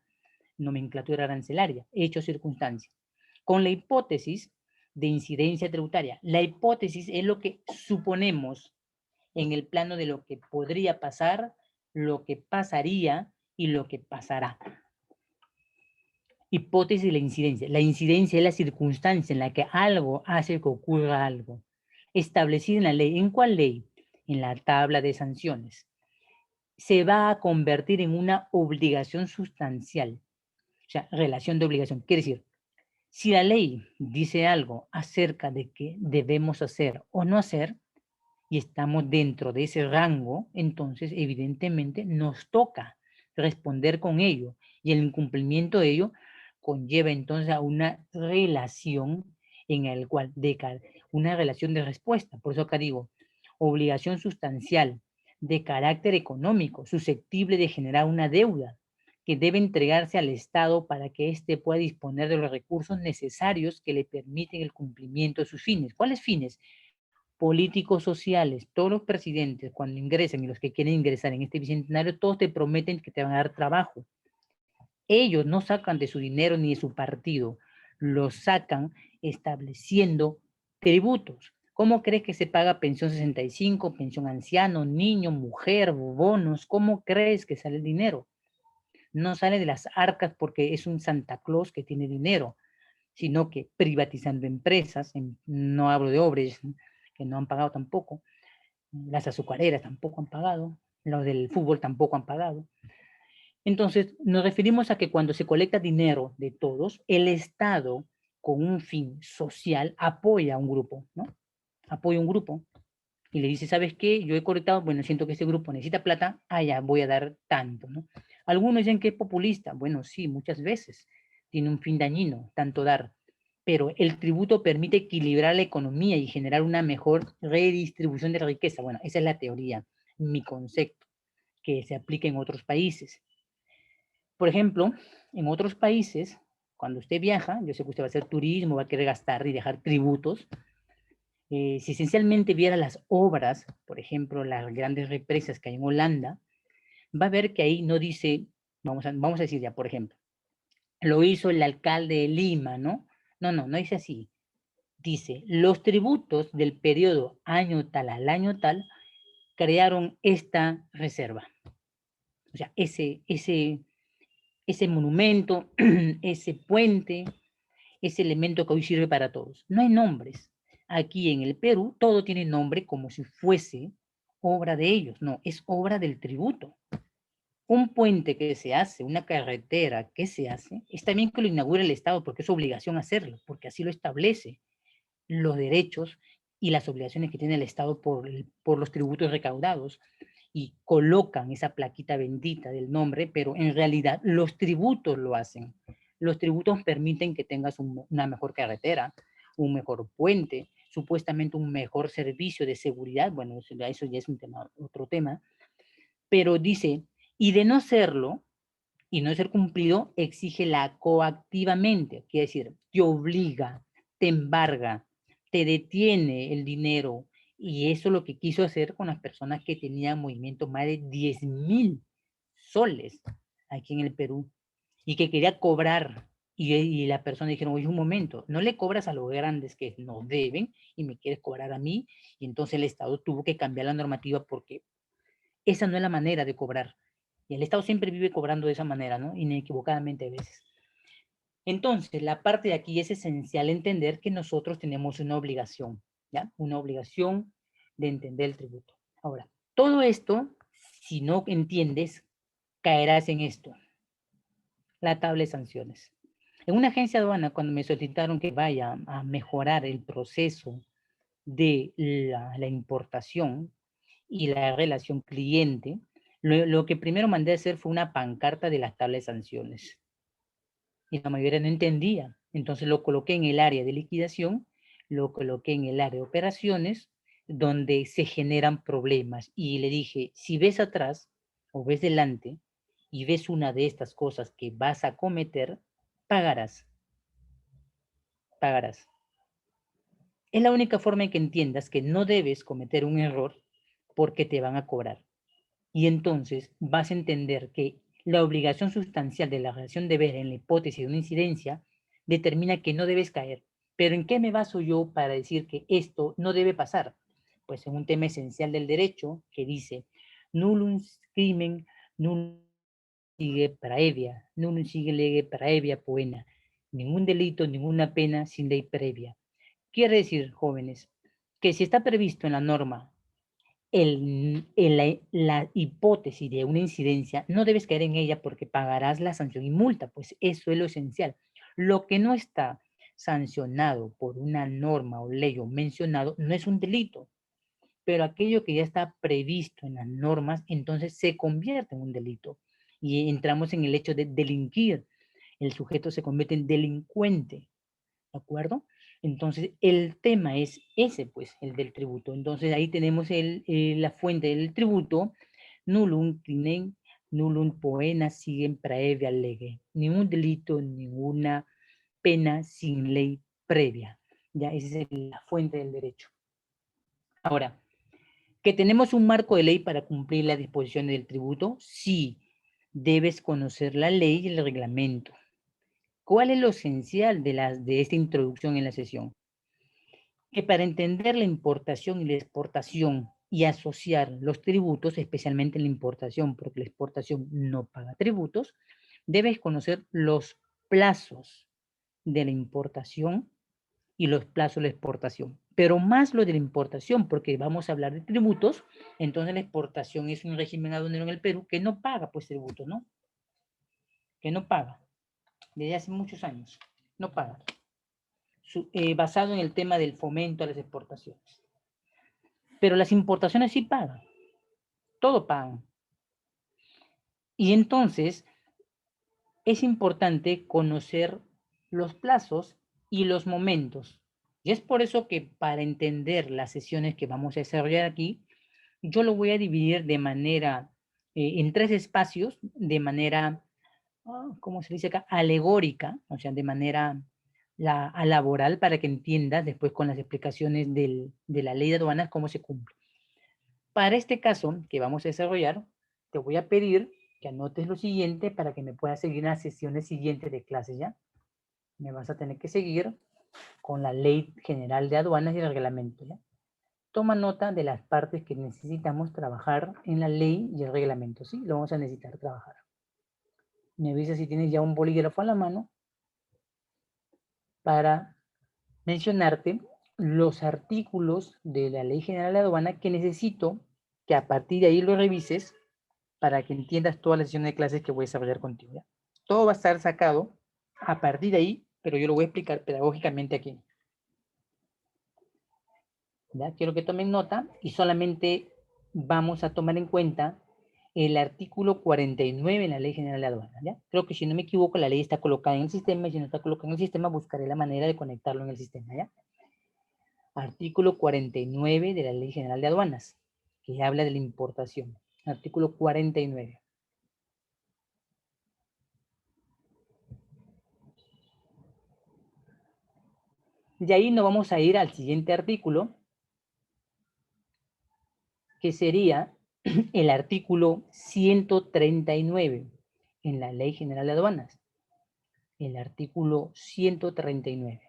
nomenclatura arancelaria, hecho, circunstancia. Con la hipótesis de incidencia tributaria. La hipótesis es lo que suponemos en el plano de lo que podría pasar, lo que pasaría y lo que pasará. Hipótesis de la incidencia. La incidencia es la circunstancia en la que algo hace que ocurra algo. Establecida en la ley. ¿En cuál ley? En la tabla de sanciones. Se va a convertir en una obligación sustancial. O sea, relación de obligación. Quiere decir, si la ley dice algo acerca de qué debemos hacer o no hacer, y estamos dentro de ese rango, entonces evidentemente nos toca responder con ello. Y el incumplimiento de ello conlleva entonces a una relación en el cual, una relación de respuesta. Por eso acá digo, obligación sustancial de carácter económico, susceptible de generar una deuda que debe entregarse al Estado para que éste pueda disponer de los recursos necesarios que le permiten el cumplimiento de sus fines. ¿Cuáles fines? Políticos sociales. Todos los presidentes, cuando ingresen y los que quieren ingresar en este bicentenario, todos te prometen que te van a dar trabajo. Ellos no sacan de su dinero ni de su partido, lo sacan estableciendo tributos. ¿Cómo crees que se paga pensión 65, pensión anciano, niño, mujer, bonos? ¿Cómo crees que sale el dinero? No sale de las arcas porque es un Santa Claus que tiene dinero, sino que privatizando empresas, no hablo de obras que no han pagado tampoco, las azucareras tampoco han pagado, los del fútbol tampoco han pagado. Entonces, nos referimos a que cuando se colecta dinero de todos, el Estado, con un fin social, apoya a un grupo, ¿no? Apoya a un grupo y le dice, ¿sabes qué? Yo he colectado, bueno, siento que ese grupo necesita plata, ya voy a dar tanto, ¿no? Algunos dicen que es populista, bueno, sí, muchas veces tiene un fin dañino, tanto dar, pero el tributo permite equilibrar la economía y generar una mejor redistribución de la riqueza. Bueno, esa es la teoría, mi concepto, que se aplica en otros países. Por ejemplo, en otros países, cuando usted viaja, yo sé que usted va a hacer turismo, va a querer gastar y dejar tributos, si esencialmente viera las obras, por ejemplo, las grandes represas que hay en Holanda, va a ver que ahí no dice, vamos a decir ya, por ejemplo, lo hizo el alcalde de Lima, ¿no? No dice así. Dice, los tributos del periodo año tal al año tal crearon esta reserva. O sea, ese monumento, ese puente, ese elemento que hoy sirve para todos. No hay nombres. Aquí en el Perú todo tiene nombre como si fuese obra de ellos. No, es obra del tributo. Un puente que se hace, una carretera que se hace, está bien que lo inaugure el Estado porque es obligación hacerlo, porque así lo establece los derechos y las obligaciones que tiene el Estado por los tributos recaudados, y colocan esa plaquita bendita del nombre, pero en realidad los tributos lo hacen. Los tributos permiten que tengas una mejor carretera, un mejor puente, supuestamente un mejor servicio de seguridad. Bueno, eso ya es un tema, otro tema. Pero dice, y de no serlo, y no ser cumplido, exige la coactivamente, quiere decir, te obliga, te embarga, te detiene el dinero. Y eso es lo que quiso hacer con las personas que tenían movimiento más de 10.000 soles aquí en el Perú y que quería cobrar. Y la persona dijeron, oye, un momento, no le cobras a los grandes que nos deben y me quieres cobrar a mí. Y entonces el Estado tuvo que cambiar la normativa porque esa no es la manera de cobrar. Y el Estado siempre vive cobrando de esa manera, ¿no? Inequivocadamente a veces. Entonces, la parte de aquí es esencial entender que nosotros tenemos una obligación, ¿ya? Una obligación de entender el tributo. Ahora, todo esto, si no entiendes, caerás en esto, la tabla de sanciones. En una agencia de aduana, cuando me solicitaron que vaya a mejorar el proceso de la importación y la relación cliente, lo que primero mandé a hacer fue una pancarta de las tablas de sanciones. Y la mayoría no entendía. Entonces lo coloqué en el área de liquidación, lo coloqué en el área de operaciones, donde se generan problemas. Y le dije, si ves atrás o ves delante y ves una de estas cosas que vas a cometer, pagarás. Pagarás. Es la única forma en que entiendas que no debes cometer un error porque te van a cobrar. Y entonces vas a entender que la obligación sustancial de la relación de deber en la hipótesis de una incidencia determina que no debes caer. Pero ¿en qué me baso yo para decir que esto no debe pasar? Pues en un tema esencial del derecho que dice nullum crimen, nullum sigue praevia, nullum sigue lege praevia poena. Ningún delito, ninguna pena sin ley previa. Quiere decir, jóvenes, que si está previsto en la norma la hipótesis de una incidencia, no debes caer en ella porque pagarás la sanción y multa, pues eso es lo esencial. Lo que no está sancionado por una norma o ley o mencionado no es un delito, pero aquello que ya está previsto en las normas, entonces se convierte en un delito. Y entramos en el hecho de delinquir. El sujeto se convierte en delincuente. ¿De acuerdo? Entonces, el tema es ese, pues, el del tributo. Entonces, ahí tenemos la fuente del tributo, nullum crinem, nullum poena siguen praevia lege. Ningún delito, ninguna pena sin ley previa. Ya, esa es la fuente del derecho. Ahora, que tenemos un marco de ley para cumplir las disposiciones del tributo, sí, debes conocer la ley y el reglamento. ¿Cuál es lo esencial de esta introducción en la sesión? Que para entender la importación y la exportación y asociar los tributos, especialmente la importación, porque la exportación no paga tributos, debes conocer los plazos de la importación y los plazos de la exportación. Pero más lo de la importación, porque vamos a hablar de tributos, entonces la exportación es un régimen aduanero en el Perú que no paga pues tributos, ¿no? Que no paga, desde hace muchos años, no paga. Basado en el tema del fomento a las exportaciones. Pero las importaciones sí pagan, todo pagan. Y entonces es importante conocer los plazos y los momentos. Y es por eso que para entender las sesiones que vamos a desarrollar aquí, yo lo voy a dividir de manera, en 3 espacios, de manera, ¿cómo se dice acá? Alegórica, o sea, de manera laboral, para que entiendas después con las explicaciones de la ley de aduanas cómo se cumple. Para este caso que vamos a desarrollar, te voy a pedir que anotes lo siguiente para que me puedas seguir en las sesiones siguientes de clase, ¿ya? Me vas a tener que seguir con la Ley General de Aduanas y el reglamento, ¿ya? Toma nota de las partes que necesitamos trabajar en la ley y el reglamento, ¿sí? Lo vamos a necesitar trabajar. Me avisas si tienes ya un bolígrafo a la mano para mencionarte los artículos de la Ley General de Aduana que necesito que a partir de ahí lo revises para que entiendas todas las sesiones de clases que voy a desarrollar contigo, ¿ya? Todo va a estar sacado a partir de ahí, pero yo lo voy a explicar pedagógicamente aquí. ¿Ya? Quiero que tomen nota y solamente vamos a tomar en cuenta el artículo 49 en la Ley General de Aduanas, ¿ya? Creo que si no me equivoco, la ley está colocada en el sistema y si no está colocada en el sistema, buscaré la manera de conectarlo en el sistema, ¿ya? Artículo 49 de la Ley General de Aduanas, que habla de la importación. Artículo 49. De ahí nos vamos a ir al siguiente artículo, que sería el artículo 139 en la Ley General de Aduanas. El artículo 139.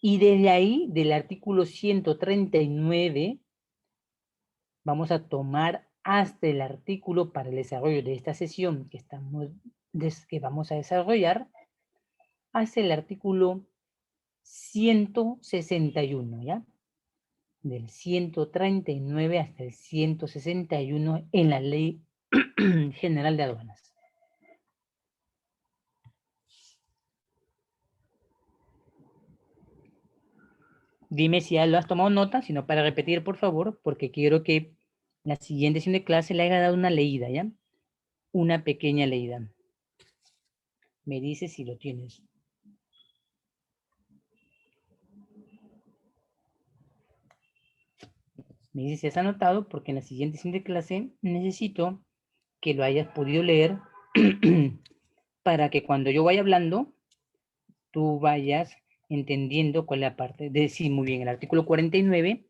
Y desde ahí, del artículo 139, vamos a tomar hasta el artículo para el desarrollo de esta sesión que vamos a desarrollar, hasta el artículo 161, ¿ya? Del 139 hasta el 161 en la Ley General de Aduanas. Dime si ya lo has tomado nota, si no para repetir, por favor, porque quiero que la siguiente sesión de clase le haya dado una leída, ¿ya? Una pequeña leída. Me dices si lo tienes. Me dices si has anotado, porque en la siguiente sesión de clase necesito que lo hayas podido leer para que cuando yo vaya hablando, tú vayas entendiendo cuál es la parte. Decir muy bien el artículo 49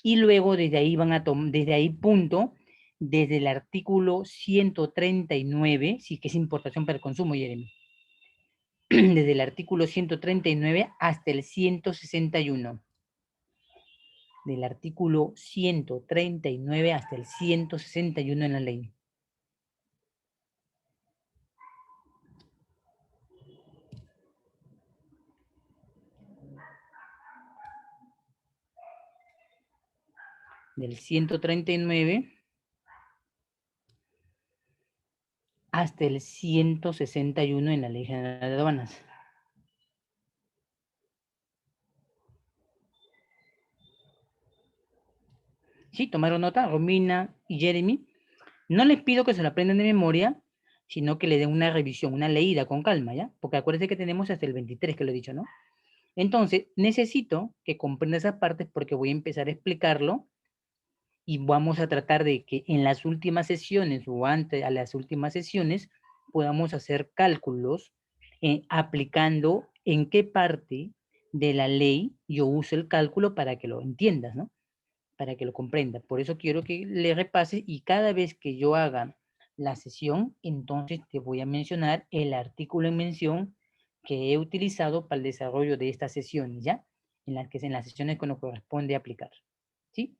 y luego desde ahí van a tomar, desde ahí punto, desde el artículo 139, sí que es importación para el consumo, Jeremy. Desde el artículo 139 hasta el 161. Del artículo 139 hasta el 161 en la ley. Del 139 hasta el 161 en la Ley General de Aduanas. Sí, tomaron nota, Romina y Jeremy. No les pido que se lo aprendan de memoria, sino que le den una revisión, una leída con calma, ¿ya? Porque acuérdense que tenemos hasta el 23, que lo he dicho, ¿no? Entonces, necesito que comprenda esas partes porque voy a empezar a explicarlo y vamos a tratar de que en las últimas sesiones o antes a las últimas sesiones podamos hacer cálculos aplicando en qué parte de la ley yo uso el cálculo para que lo entiendas, ¿no? Para que lo comprenda. Por eso quiero que le repase y cada vez que yo haga la sesión, entonces te voy a mencionar el artículo en mención que he utilizado para el desarrollo de estas sesiones, ¿ya? En las sesiones que nos corresponde aplicar, ¿sí?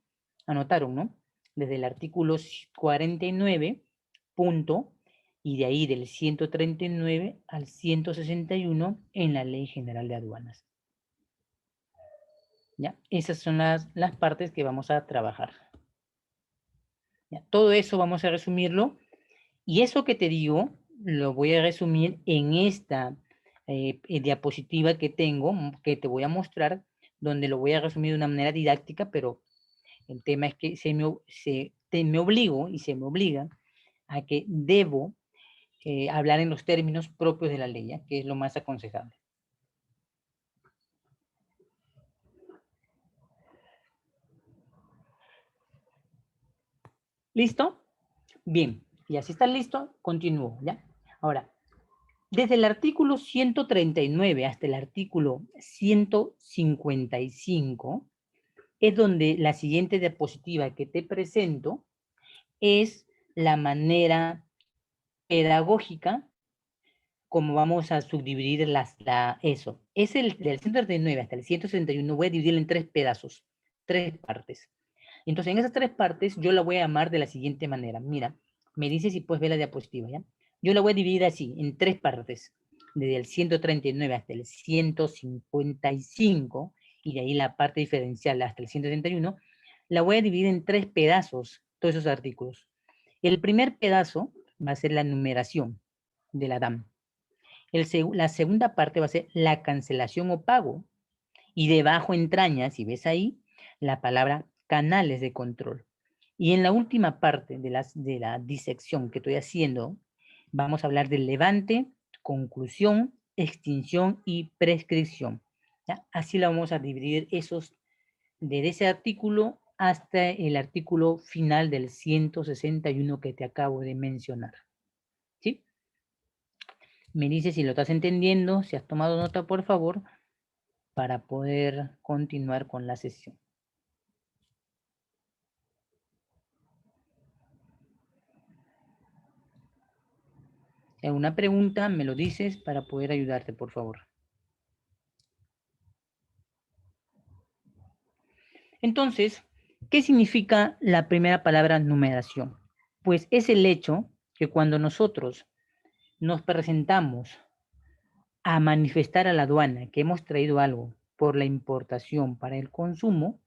Anotaron, ¿no? Desde el artículo 49, punto, y de ahí del 139 al 161 en la Ley General de Aduanas. ¿Ya? Esas son las partes que vamos a trabajar. ¿Ya? Todo eso vamos a resumirlo. Y eso que te digo, lo voy a resumir en esta diapositiva que tengo, que te voy a mostrar, donde lo voy a resumir de una manera didáctica, pero el tema es que me obligo y se me obliga a que debo hablar en los términos propios de la ley, ¿ya? Que es lo más aconsejable. ¿Listo? Bien, y así está listo, continúo, ¿ya? Ahora, desde el artículo 139 hasta el artículo 155 es donde la siguiente diapositiva que te presento es la manera pedagógica como vamos a subdividir eso. Es del 139 hasta el 161, voy a dividirlo en 3 pedazos, 3 partes. Entonces, en esas 3 partes, yo la voy a llamar de la siguiente manera. Mira, me dices si puedes ver la diapositiva, ¿ya? Yo la voy a dividir así, en 3 partes. Desde el 139 hasta el 155, y de ahí la parte diferencial hasta el 171, la voy a dividir en 3 pedazos, todos esos artículos. El primer pedazo va a ser la numeración de la DAM. La segunda parte va a ser la cancelación o pago. Y debajo entraña, si ves ahí, la palabra canales de control. Y en la última parte de la disección que estoy haciendo, vamos a hablar del levante, conclusión, extinción y prescripción. ¿Ya? Así lo vamos a dividir esos, desde ese artículo hasta el artículo final del 161 que te acabo de mencionar. ¿Sí? Me dices si lo estás entendiendo, si has tomado nota, por favor, para poder continuar con la sesión. Si hay alguna pregunta, me lo dices para poder ayudarte, por favor. Entonces, ¿qué significa la primera palabra numeración? Pues es el hecho que cuando nosotros nos presentamos a manifestar a la aduana que hemos traído algo por la importación para el consumo,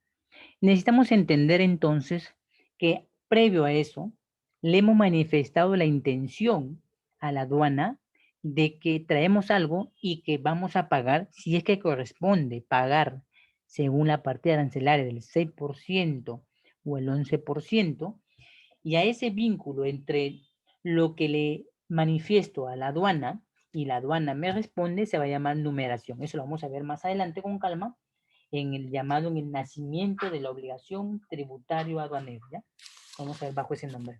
necesitamos entender entonces que previo a eso le hemos manifestado la intención a la aduana de que traemos algo y que vamos a pagar si es que corresponde pagar según la partida arancelaria del 6% o el 11%, y a ese vínculo entre lo que le manifiesto a la aduana y la aduana me responde se va a llamar numeración. Eso lo vamos a ver más adelante con calma en el llamado, en el nacimiento de la obligación tributario aduanero, ¿ya? Vamos a ver bajo ese nombre.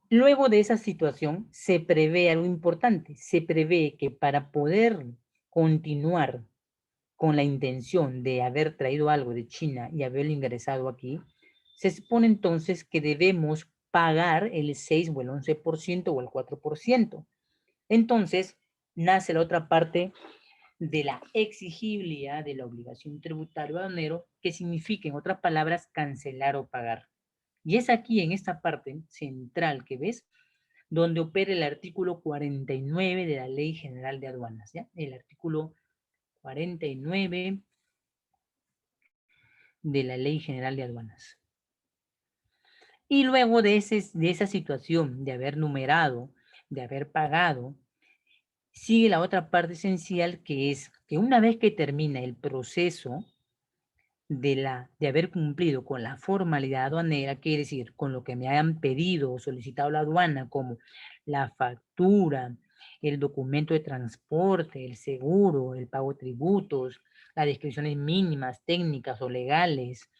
Luego de esa situación se prevé algo importante, se prevé que para poder continuar con la intención de haber traído algo de China y haberlo ingresado aquí, se supone entonces que debemos pagar el 6 o el 11% o el 4%. Entonces, nace la otra parte de la exigibilidad de la obligación tributaria aduanero, que significa, en otras palabras, cancelar o pagar. Y es aquí, en esta parte central que ves, donde opera el artículo 49 de la Ley General de Aduanas, ¿ya? El artículo 49 de la Ley General de Aduanas. Y luego de esa situación de haber numerado, de haber pagado, sigue la otra parte esencial, que es que una vez que termina el proceso de haber cumplido con la formalidad aduanera, quiere decir, con lo que me hayan pedido o solicitado la aduana, como la factura, el documento de transporte, el seguro, el pago de tributos, las descripciones mínimas, técnicas o legales.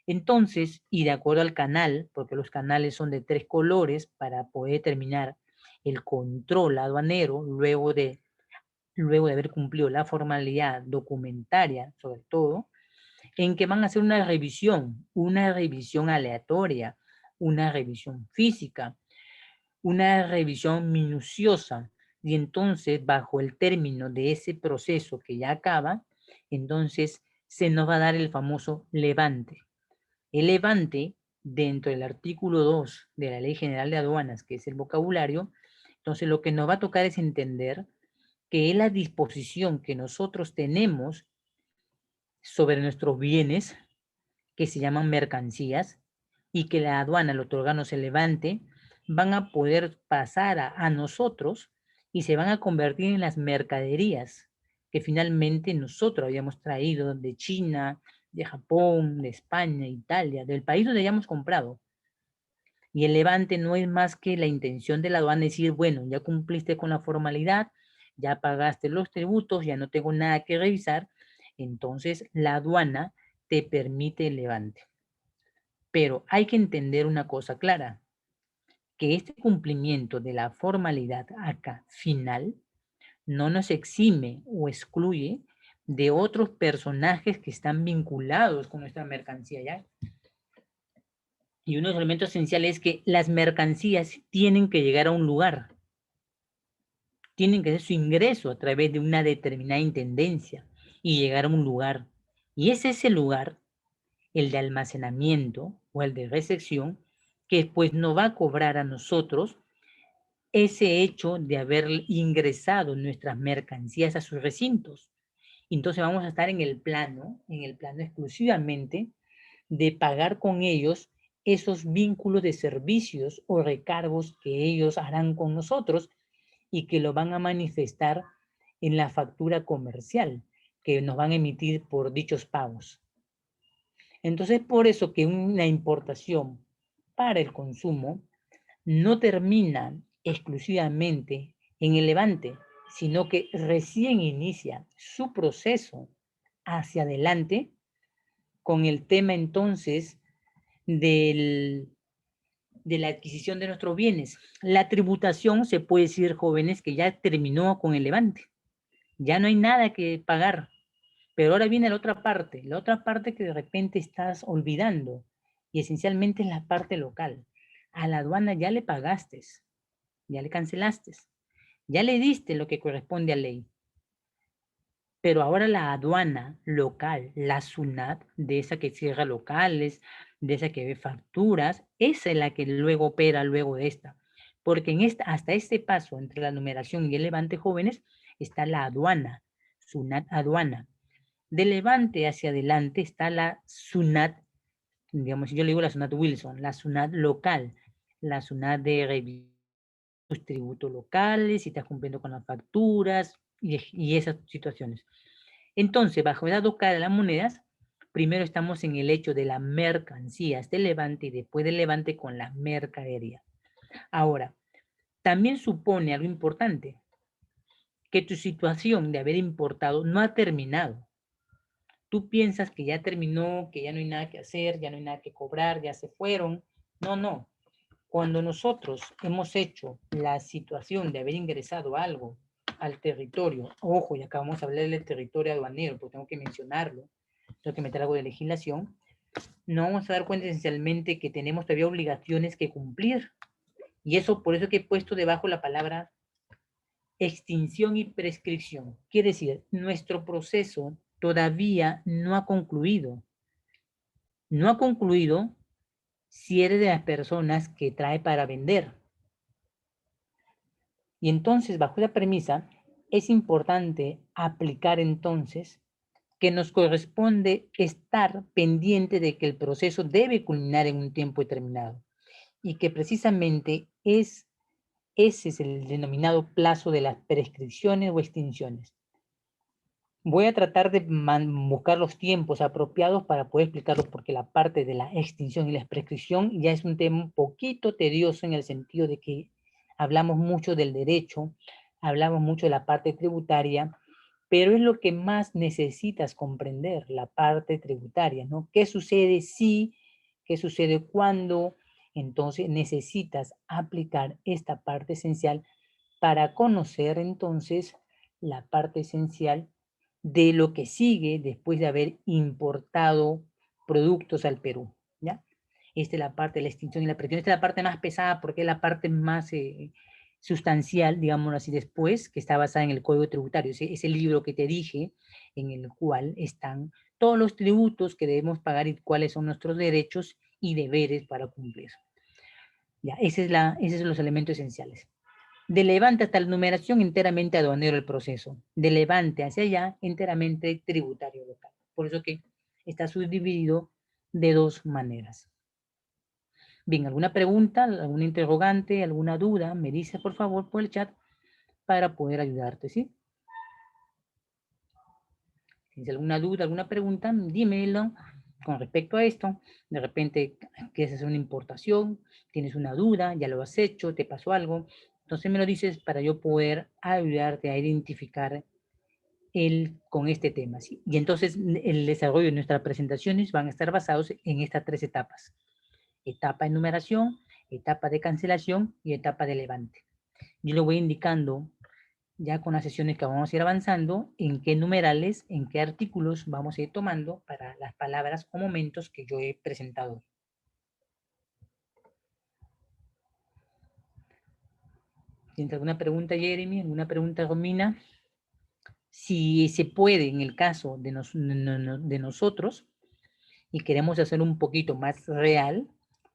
Entonces, y de acuerdo al canal, porque los canales son de 3 colores para poder determinar el control aduanero luego de haber cumplido la formalidad documentaria, sobre todo, en que van a hacer una revisión aleatoria, una revisión física, una revisión minuciosa. Y entonces, bajo el término de ese proceso que ya acaba, entonces se nos va a dar el famoso levante. El levante, dentro del artículo 2 de la Ley General de Aduanas, que es el vocabulario, entonces lo que nos va a tocar es entender que es la disposición que nosotros tenemos sobre nuestros bienes, que se llaman mercancías, y que la aduana, el órgano se levante, van a poder pasar a nosotros y se van a convertir en las mercaderías que finalmente nosotros habíamos traído de China, de Japón, de España, Italia, del país donde hayamos comprado. Y el levante no es más que la intención de la aduana decir, bueno, ya cumpliste con la formalidad, ya pagaste los tributos, ya no tengo nada que revisar, entonces la aduana te permite el levante. Pero hay que entender una cosa clara, que este cumplimiento de la formalidad acá final no nos exime o excluye de otros personajes que están vinculados con nuestra mercancía, ¿ya? Y uno de los elementos esenciales es que las mercancías tienen que llegar a un lugar, tienen que hacer su ingreso a través de una determinada intendencia y llegar a un lugar. Y es ese lugar, el de almacenamiento o el de recepción, que pues nos va a cobrar a nosotros ese hecho de haber ingresado nuestras mercancías a sus recintos. Entonces vamos a estar en el plano exclusivamente de pagar con ellos esos vínculos de servicios o recargos que ellos harán con nosotros y que lo van a manifestar en la factura comercial, que nos van a emitir por dichos pagos. Entonces, por eso que una importación para el consumo no termina exclusivamente en el levante, sino que recién inicia su proceso hacia adelante con el tema entonces de la adquisición de nuestros bienes. La tributación, se puede decir, jóvenes, que ya terminó con el levante. Ya no hay nada que pagar. Pero ahora viene la otra parte que de repente estás olvidando, y esencialmente es la parte local. A la aduana ya le pagaste, ya le cancelaste, ya le diste lo que corresponde a ley. Pero ahora la aduana local, la SUNAT, de esa que cierra locales, de esa que ve facturas, esa es la que luego opera luego de esta. Porque en hasta este paso entre la numeración y el levante, jóvenes, está la aduana, SUNAT aduana. De levante hacia adelante está la SUNAT, digamos, yo le digo la SUNAT Wilson, la SUNAT local, la SUNAT de revisión, tributos locales, si estás cumpliendo con las facturas y esas situaciones. Entonces, bajo esas dos caras de las monedas, primero estamos en el hecho de la mercancía, este levante, y después del levante con la mercadería. Ahora, también supone algo importante, que tu situación de haber importado no ha terminado. Tú piensas que ya terminó, que ya no hay nada que hacer, ya no hay nada que cobrar, ya se fueron. No, no. Cuando nosotros hemos hecho la situación de haber ingresado algo al territorio, ojo, y acá vamos a hablar del territorio aduanero, porque tengo que mencionarlo, tengo que meter algo de legislación, nos vamos a dar cuenta esencialmente que tenemos todavía obligaciones que cumplir. Y eso, por eso que he puesto debajo la palabra extinción y prescripción. Quiere decir, nuestro proceso todavía no ha concluido. No ha concluido si eres de las personas que trae para vender. Y entonces, bajo esa premisa, es importante aplicar entonces que nos corresponde estar pendiente de que el proceso debe culminar en un tiempo determinado y que precisamente ese es el denominado plazo de las prescripciones o extinciones. Voy a tratar de buscar los tiempos apropiados para poder explicarlo, porque la parte de la extinción y la prescripción ya es un tema un poquito tedioso en el sentido de que hablamos mucho del derecho, hablamos mucho de la parte tributaria, pero es lo que más necesitas comprender, la parte tributaria, ¿no? ¿Qué sucede si? ¿Qué sucede cuando? Entonces necesitas aplicar esta parte esencial para conocer entonces la parte esencial de lo que sigue después de haber importado productos al Perú, ¿ya? Esta es la parte de la extinción y la presión. Esta es la parte más pesada porque es la parte más sustancial, digámoslo así, después, que está basada en el Código Tributario. Ese libro que te dije, en el cual están todos los tributos que debemos pagar y cuáles son nuestros derechos y deberes para cumplir. Ya, esos son los elementos esenciales. De levante hasta la numeración, enteramente aduanero el proceso. De levante hacia allá, enteramente tributario local. Por eso que está subdividido de dos maneras. Bien, ¿alguna pregunta, alguna interrogante, alguna duda? Me dice por favor por el chat para poder ayudarte, ¿sí? Si tienes alguna duda, alguna pregunta, dímelo con respecto a esto. De repente quieres hacer una importación, tienes una duda, ya lo has hecho, te pasó algo. Entonces me lo dices para yo poder ayudarte a identificar con este tema, ¿sí? Y entonces el desarrollo de nuestras presentaciones van a estar basados en estas tres etapas. Etapa de numeración, etapa de cancelación y etapa de levante. Yo lo voy indicando ya con las sesiones que vamos a ir avanzando, en qué numerales, en qué artículos vamos a ir tomando para las palabras o momentos que yo he presentado. ¿Tienes alguna pregunta, Jeremy? ¿Alguna pregunta, Romina? Si se puede, en el caso de nosotros, y queremos hacer un poquito más real,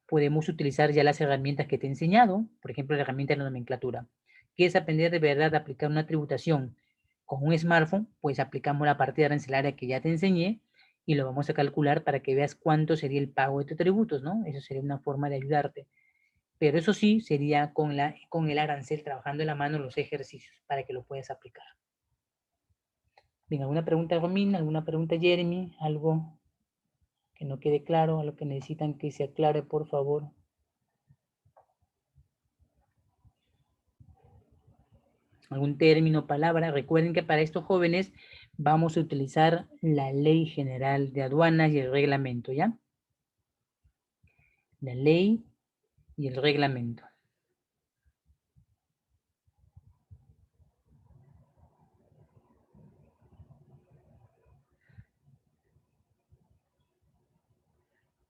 podemos utilizar ya las herramientas que te he enseñado, por ejemplo, la herramienta de la nomenclatura. ¿Quieres aprender de verdad a aplicar una tributación con un smartphone? Pues aplicamos la partida arancelaria que ya te enseñé y lo vamos a calcular para que veas cuánto sería el pago de tus tributos, ¿no? Eso sería una forma de ayudarte. Pero eso sí, sería con el arancel, trabajando en la mano los ejercicios para que lo puedas aplicar. Bien, ¿alguna pregunta, Romina? ¿Alguna pregunta, Jeremy? ¿Algo que no quede claro? ¿Algo que necesitan que se aclare, por favor? ¿Algún término, palabra? Recuerden que para estos jóvenes vamos a utilizar la Ley General de Aduanas y el reglamento, ¿ya? La ley y el reglamento.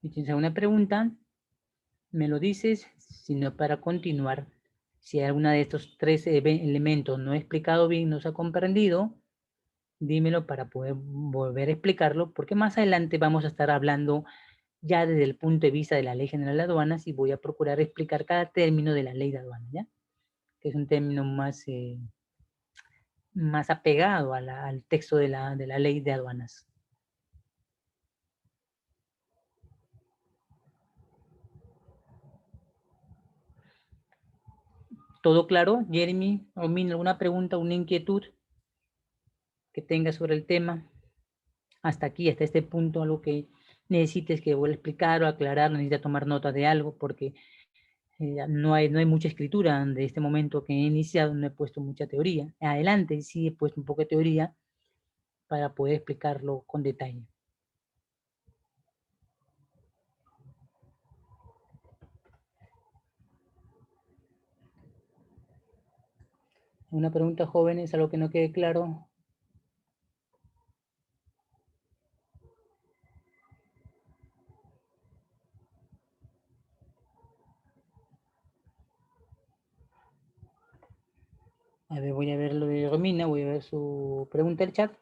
Si tienes alguna pregunta, me lo dices, sino para continuar. Si alguna de estos tres elementos no he explicado bien, no se ha comprendido, dímelo para poder volver a explicarlo, porque más adelante vamos a estar hablando ya desde el punto de vista de la Ley General de Aduanas y voy a procurar explicar cada término de la Ley de Aduanas, ¿ya? Que es un término más, más apegado a al texto de la Ley de Aduanas. ¿Todo claro, Jeremy? ¿Omin, alguna pregunta, una inquietud que tengas sobre el tema? Hasta aquí, hasta este punto, algo que necesites que vuelva a explicar o aclarar, necesitas tomar nota de algo, porque no hay mucha escritura de este momento que he iniciado, no he puesto mucha teoría. Adelante sí he puesto un poco de teoría para poder explicarlo con detalle. ¿Una pregunta, jóvenes, algo que no quede claro? A ver, voy a ver lo de Romina, voy a ver su pregunta del chat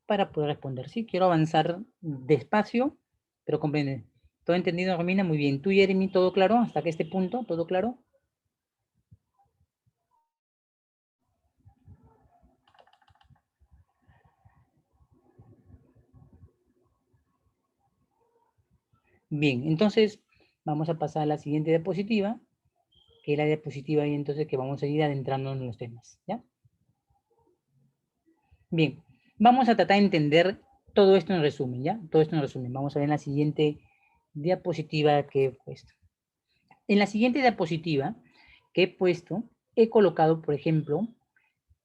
para poder responder. Sí, quiero avanzar despacio, pero comprende. ¿Todo entendido, Romina? Muy bien. ¿Tú, Jeremy, todo claro? ¿Hasta que este punto, todo claro? Bien, entonces vamos a pasar a la siguiente diapositiva, que es la diapositiva y entonces que vamos a ir adentrándonos en los temas, ¿ya? Bien, vamos a tratar de entender todo esto en resumen, ¿ya? Todo esto en resumen. Vamos a ver en la siguiente diapositiva que he puesto. En la siguiente diapositiva que he puesto, he colocado, por ejemplo,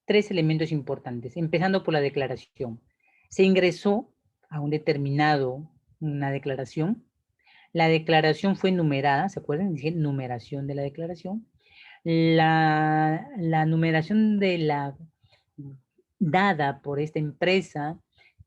tres elementos importantes, empezando por la declaración. Se ingresó a un determinado, una declaración. La declaración fue numerada, ¿se acuerdan? Dije numeración de la declaración. La numeración de la dada por esta empresa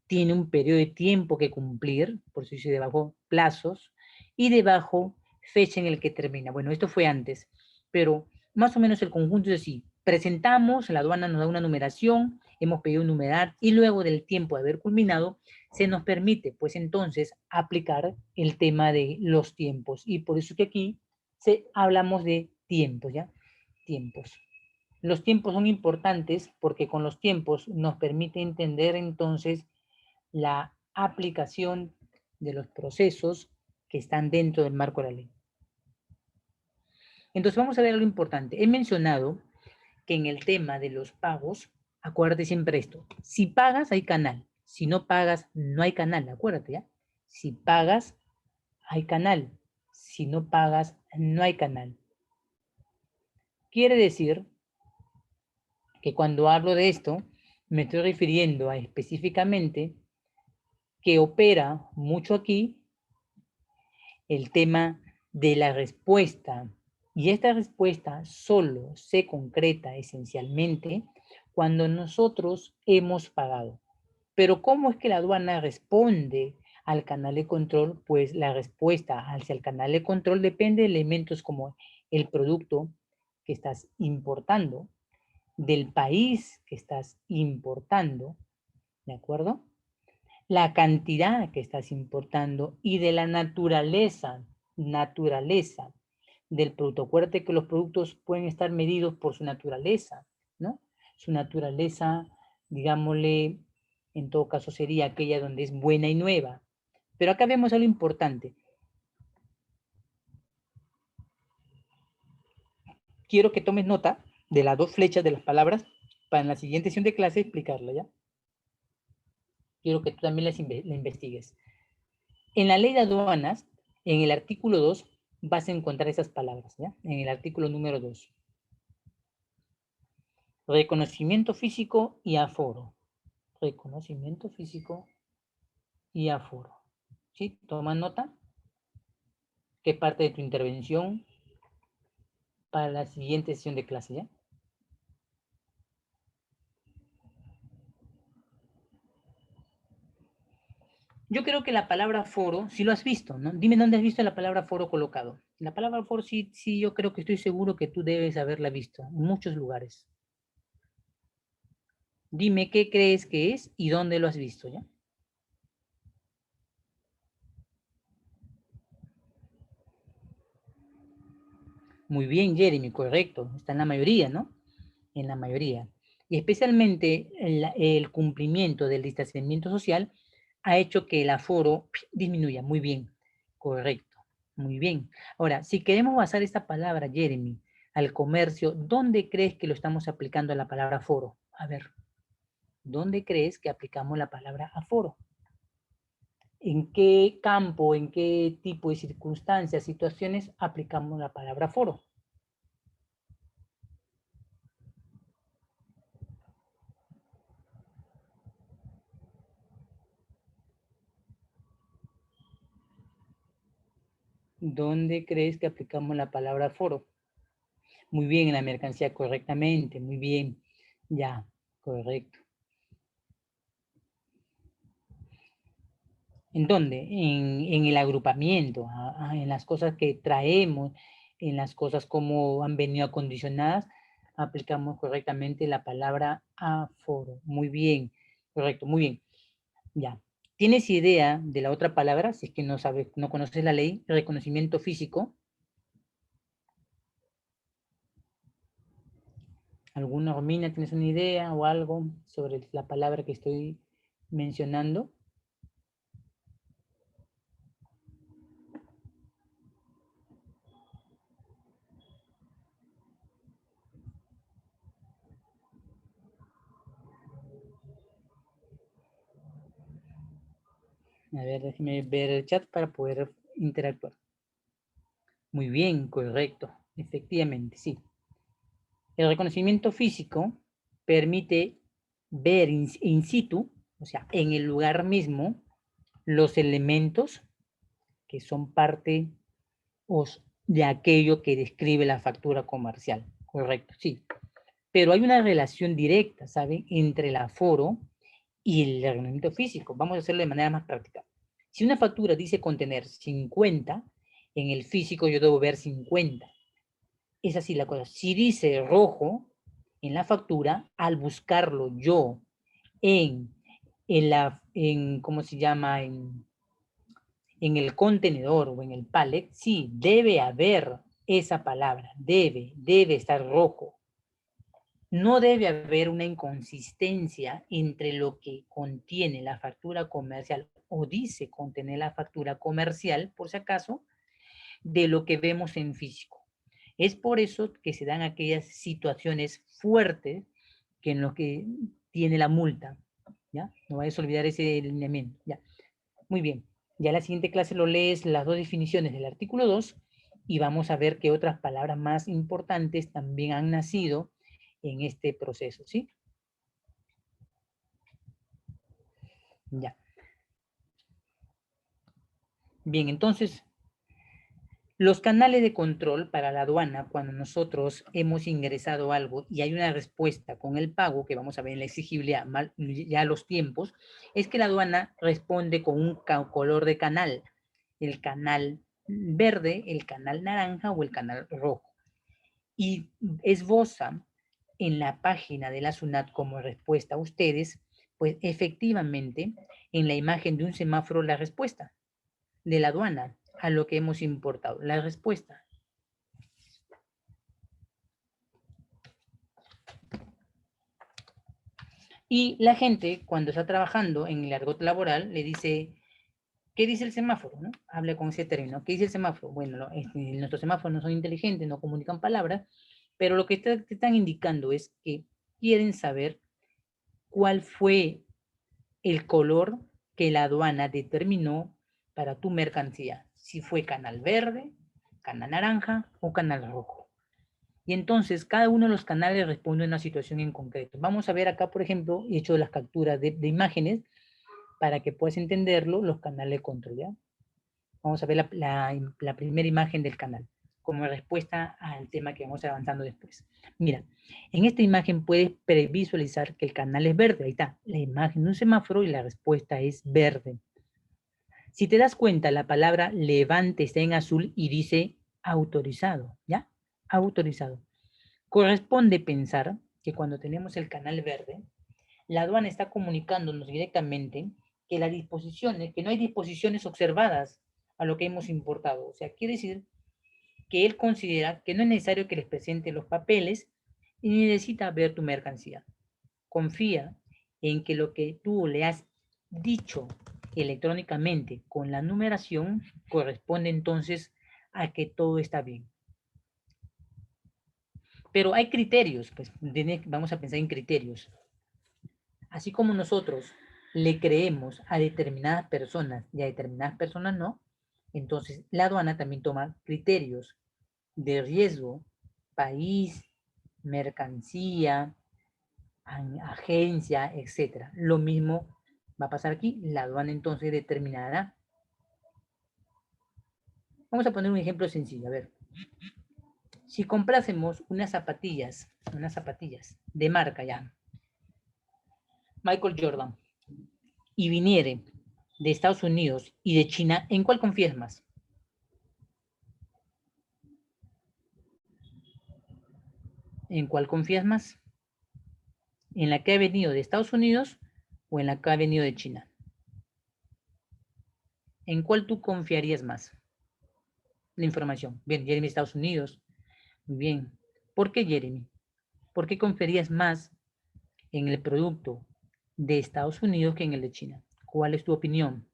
tiene un periodo de tiempo que cumplir, por eso dice debajo plazos, y debajo fecha en el que termina. Bueno, esto fue antes, pero más o menos el conjunto es así. Presentamos, la aduana nos da una numeración, hemos pedido numerar y luego del tiempo de haber culminado, se nos permite, pues entonces, aplicar el tema de los tiempos. Y por eso que aquí hablamos de tiempos, ¿ya? Tiempos. Los tiempos son importantes porque con los tiempos nos permite entender entonces la aplicación de los procesos que están dentro del marco de la ley. Entonces vamos a ver algo importante. He mencionado que en el tema de los pagos, acuérdate siempre esto, si pagas hay canal, si no pagas no hay canal, acuérdate, ¿ya? Si pagas hay canal, si no pagas no hay canal. Quiere decir que cuando hablo de esto, me estoy refiriendo a específicamente que opera mucho aquí el tema de la respuesta. Y esta respuesta solo se concreta esencialmente cuando nosotros hemos pagado. Pero ¿cómo es que la aduana responde al canal de control? Pues la respuesta hacia el canal de control depende de elementos como el producto que estás importando, del país que estás importando, ¿de acuerdo? La cantidad que estás importando y de la naturaleza del producto. Acuérdate que los productos pueden estar medidos por su naturaleza, ¿no? Su naturaleza, digámosle, en todo caso sería aquella donde es buena y nueva. Pero acá vemos algo importante. Quiero que tomes nota de las dos flechas de las palabras para en la siguiente sesión de clase explicarla, ¿ya? Quiero que tú también la investigues. En la ley de aduanas, en el artículo 2, vas a encontrar esas palabras, ¿ya? En el artículo número 2. Reconocimiento físico y aforo. Reconocimiento físico y aforo. ¿Sí? Toma nota. ¿Qué parte de tu intervención para la siguiente sesión de clase, ya? Yo creo que la palabra foro, si lo has visto, ¿no? Dime dónde has visto la palabra foro colocado. La palabra foro sí, yo creo que estoy seguro que tú debes haberla visto en muchos lugares. Dime qué crees que es y dónde lo has visto, ¿ya? Muy bien, Jeremy, correcto. Está en la mayoría, ¿no? En la mayoría. Y especialmente el cumplimiento del distanciamiento social ha hecho que el aforo disminuya. Muy bien, correcto. Muy bien. Ahora, si queremos basar esta palabra, Jeremy, al comercio, ¿dónde crees que lo estamos aplicando a la palabra aforo? A ver, ¿dónde crees que aplicamos la palabra aforo? ¿En qué campo, en qué tipo de circunstancias, situaciones aplicamos la palabra aforo? ¿Dónde crees que aplicamos la palabra aforo? Muy bien, en la mercancía, correctamente, muy bien. Ya, correcto. ¿En dónde? En el agrupamiento, en las cosas que traemos, en las cosas como han venido acondicionadas, aplicamos correctamente la palabra aforo. Muy bien, correcto, muy bien. Ya. ¿Tienes idea de la otra palabra? Si es que no sabes, no conoces la ley, reconocimiento físico. ¿Alguna, Romina, tienes una idea o algo sobre la palabra que estoy mencionando? A ver, déjeme ver el chat para poder interactuar. Muy bien, correcto. Efectivamente, sí. El reconocimiento físico permite ver in situ, o sea, en el lugar mismo, los elementos que son parte de aquello que describe la factura comercial. Correcto, sí. Pero hay una relación directa, ¿saben?, entre el aforo y el reconocimiento físico. Vamos a hacerlo de manera más práctica. Si una factura dice contener 50, en el físico yo debo ver 50. Es así la cosa. Si dice rojo en la factura, al buscarlo yo en, ¿cómo se llama? En el contenedor o en el pallet, sí, debe haber esa palabra, debe estar rojo. No debe haber una inconsistencia entre lo que contiene la factura comercial o dice contener la factura comercial, por si acaso, de lo que vemos en físico. Es por eso que se dan aquellas situaciones fuertes que en lo que tiene la multa, ¿ya? No vayas a olvidar ese lineamiento, ¿ya? Muy bien. Ya en la siguiente clase lo lees las dos definiciones del artículo 2 y vamos a ver qué otras palabras más importantes también han nacido en este proceso, ¿sí? Ya. Bien, entonces, los canales de control para la aduana, cuando nosotros hemos ingresado algo y hay una respuesta con el pago, que vamos a ver en la exigibilidad, ya los tiempos, es que la aduana responde con un color de canal, el canal verde, el canal naranja o el canal rojo. Y esboza en la página de la SUNAT como respuesta a ustedes, pues efectivamente en la imagen de un semáforo la respuesta de la aduana a lo que hemos importado, la respuesta. Y la gente, cuando está trabajando en el argot laboral, le dice, ¿qué dice el semáforo? ¿No? Habla con ese término. ¿Qué dice el semáforo? Bueno, nuestros semáforos no son inteligentes, no comunican palabras, pero lo que te están indicando es que quieren saber cuál fue el color que la aduana determinó para tu mercancía, si fue canal verde, canal naranja o canal rojo. Y entonces cada uno de los canales responde a una situación en concreto. Vamos a ver acá, por ejemplo, he hecho las capturas de imágenes para que puedas entenderlo, los canales de control, ¿ya? Vamos a ver la primera imagen del canal, como respuesta al tema que vamos avanzando después. Mira, en esta imagen puedes previsualizar que el canal es verde. Ahí está, la imagen de un semáforo y la respuesta es verde. Si te das cuenta, la palabra levante está en azul y dice autorizado, ¿ya? Autorizado. Corresponde pensar que cuando tenemos el canal verde, la aduana está comunicándonos directamente que las disposiciones, que no hay disposiciones observadas a lo que hemos importado. O sea, quiere decir que él considera que no es necesario que les presente los papeles y ni necesita ver tu mercancía. Confía en que lo que tú le has dicho electrónicamente con la numeración corresponde entonces a que todo está bien. Pero hay criterios, pues vamos a pensar en criterios. Así como nosotros le creemos a determinadas personas y a determinadas personas no, entonces la aduana también toma criterios de riesgo, país, mercancía, agencia, etc. Lo mismo va a pasar aquí, la aduana entonces determinará. Vamos a poner un ejemplo sencillo, a ver. Si comprásemos unas zapatillas de marca ya, Michael Jordan, y viniere de Estados Unidos y de China, ¿en cuál confías más? ¿En cuál confías más? ¿En la que ha venido de Estados Unidos o en la que ha venido de China? ¿En cuál tú confiarías más? La información. Bien, Jeremy, Estados Unidos. Muy bien. ¿Por qué, Jeremy? ¿Por qué confiarías más en el producto de Estados Unidos que en el de China? ¿Cuál es tu opinión?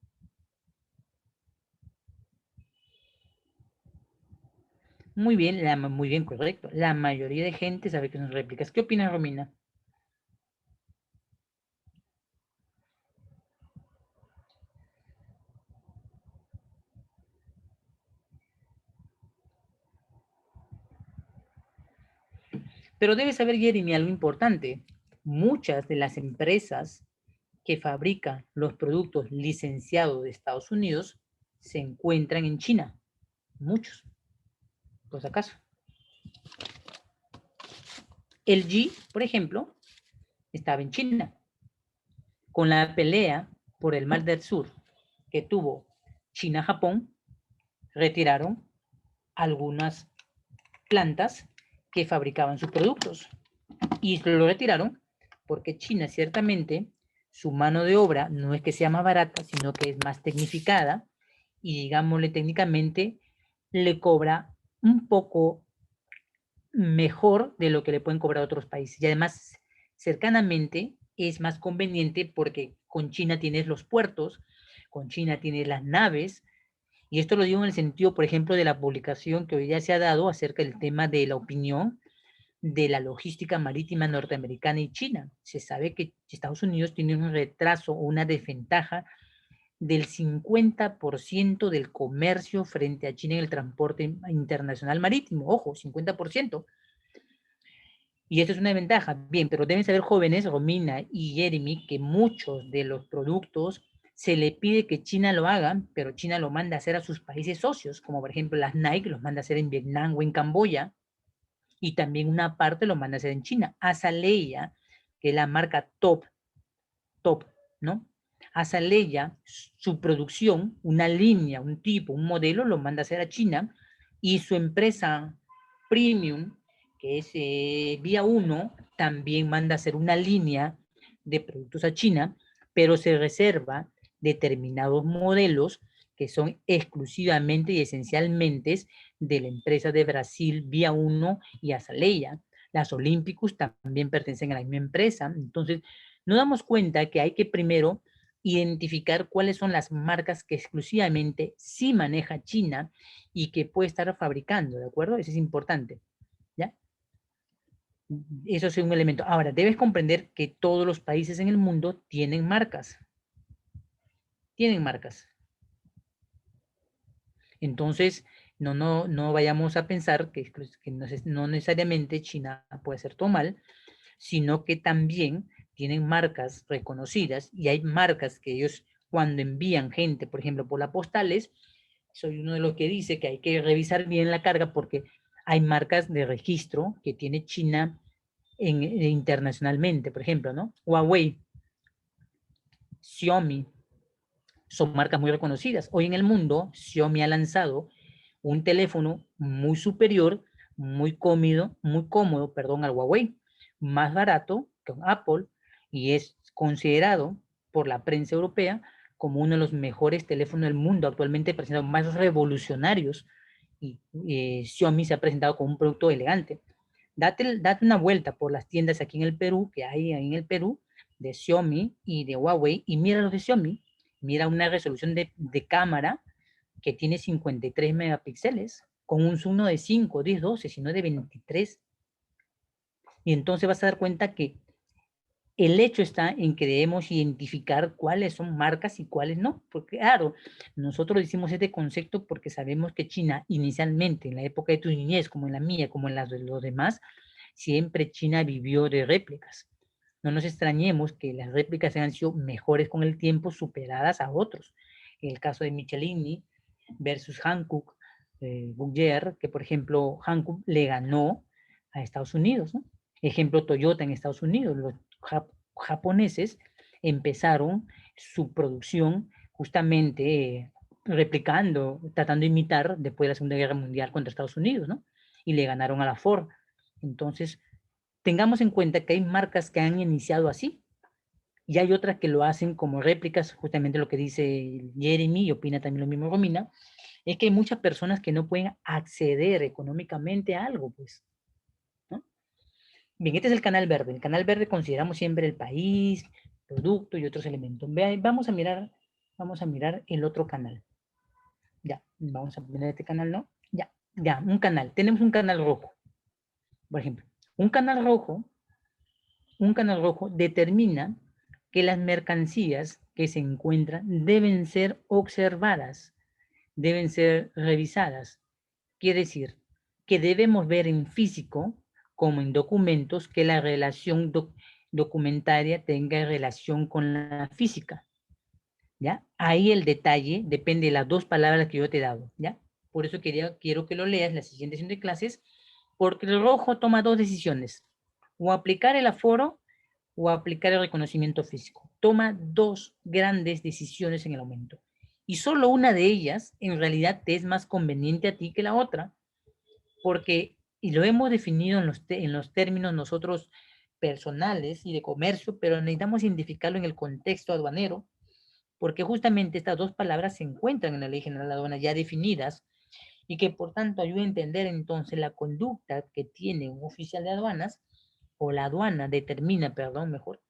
Muy bien, muy bien, correcto. La mayoría de gente sabe que son réplicas. ¿Qué opinas, Romina? Pero debes saber, Jeremy, algo importante. Muchas de las empresas que fabrican los productos licenciados de Estados Unidos se encuentran en China. Muchos, por si acaso. LG, por ejemplo, estaba en China. Con la pelea por el Mar del Sur que tuvo China-Japón, retiraron algunas plantas que fabricaban sus productos. Y lo retiraron porque China ciertamente su mano de obra no es que sea más barata, sino que es más tecnificada y digámosle técnicamente le cobra un poco mejor de lo que le pueden cobrar otros países. Y además, cercanamente es más conveniente porque con China tienes los puertos, con China tienes las naves, y esto lo digo en el sentido, por ejemplo, de la publicación que hoy ya se ha dado acerca del tema de la opinión de la logística marítima norteamericana y China. Se sabe que Estados Unidos tiene un retraso o una desventaja del 50% del comercio frente a China en el transporte internacional marítimo. Ojo, 50%. Y esto es una ventaja. Bien, pero deben saber jóvenes, Romina y Jeremy, que muchos de los productos se le pide que China lo haga, pero China lo manda a hacer a sus países socios, como por ejemplo las Nike los manda a hacer en Vietnam o en Camboya, y también una parte lo manda a hacer en China. Azaleia, que es la marca top, ¿no? Azaleia, su producción, una línea, un tipo, un modelo, lo manda a hacer a China, y su empresa premium, que es Vía 1, también manda a hacer una línea de productos a China, pero se reserva determinados modelos que son exclusivamente y esencialmente de la empresa de Brasil Vía 1 y Azaleia. Las Olímpicos también pertenecen a la misma empresa. Entonces, nos damos cuenta que hay que primero identificar cuáles son las marcas que exclusivamente sí maneja China y que puede estar fabricando, ¿de acuerdo? Eso es importante, ¿ya? Eso es un elemento. Ahora, debes comprender que todos los países en el mundo tienen marcas. tienen marcas. Entonces, no vayamos a pensar que no necesariamente China puede ser todo mal, sino que también tienen marcas reconocidas y hay marcas que ellos cuando envían gente, por ejemplo, por las postales, soy uno de los que dice que hay que revisar bien la carga porque hay marcas de registro que tiene China internacionalmente, por ejemplo, ¿no? Huawei, Xiaomi, son marcas muy reconocidas. Hoy en el mundo, Xiaomi ha lanzado un teléfono muy superior, muy cómodo, perdón, al Huawei, más barato que un Apple y es considerado por la prensa europea como uno de los mejores teléfonos del mundo, actualmente presentado más revolucionarios y Xiaomi se ha presentado como un producto elegante. Date una vuelta por las tiendas aquí en el Perú, que hay ahí en el Perú, de Xiaomi y de Huawei, y mira los de Xiaomi, mira una resolución de cámara que tiene 53 megapíxeles, con un zoom no de 5, 10, 12, sino de 23. Y entonces vas a dar cuenta que el hecho está en que debemos identificar cuáles son marcas y cuáles no. Porque claro, nosotros hicimos este concepto porque sabemos que China inicialmente, en la época de tu niñez, como en la mía, como en las de los demás, siempre China vivió de réplicas. No nos extrañemos que las réplicas hayan sido mejores con el tiempo, superadas a otros. El caso de Michelini versus Hankook, Goodyear, que por ejemplo Hankook le ganó a Estados Unidos, ¿no? Ejemplo Toyota en Estados Unidos, los japoneses empezaron su producción justamente replicando, tratando de imitar después de la Segunda Guerra Mundial contra Estados Unidos, ¿no? Y le ganaron a la Ford. Entonces, tengamos en cuenta que hay marcas que han iniciado así y hay otras que lo hacen como réplicas, justamente lo que dice Jeremy y opina también lo mismo Romina, es que hay muchas personas que no pueden acceder económicamente a algo, pues, ¿no? Bien, este es el canal verde. El canal verde consideramos siempre el país, producto y otros elementos. Vean, vamos a mirar el otro canal. Ya, vamos a mirar este canal, ¿no? Ya, un canal. Tenemos un canal rojo, por ejemplo. Un canal rojo determina que las mercancías que se encuentran deben ser observadas, deben ser revisadas. Quiere decir que debemos ver en físico, como en documentos, que la relación documentaria tenga relación con la física. ¿Ya? Ahí el detalle depende de las dos palabras que yo te he dado. ¿Ya? Por eso quiero que lo leas en la siguiente sesión de clases, porque el rojo toma dos decisiones, o aplicar el aforo o aplicar el reconocimiento físico. Toma dos grandes decisiones en el aumento. Y solo una de ellas en realidad te es más conveniente a ti que la otra, porque, y lo hemos definido en los términos nosotros personales y de comercio, pero necesitamos identificarlo en el contexto aduanero, porque justamente estas dos palabras se encuentran en la Ley General de Aduanas ya definidas y que por tanto ayuda a entender entonces la conducta que tiene un oficial de aduanas, o la aduana determina, perdón, mejor,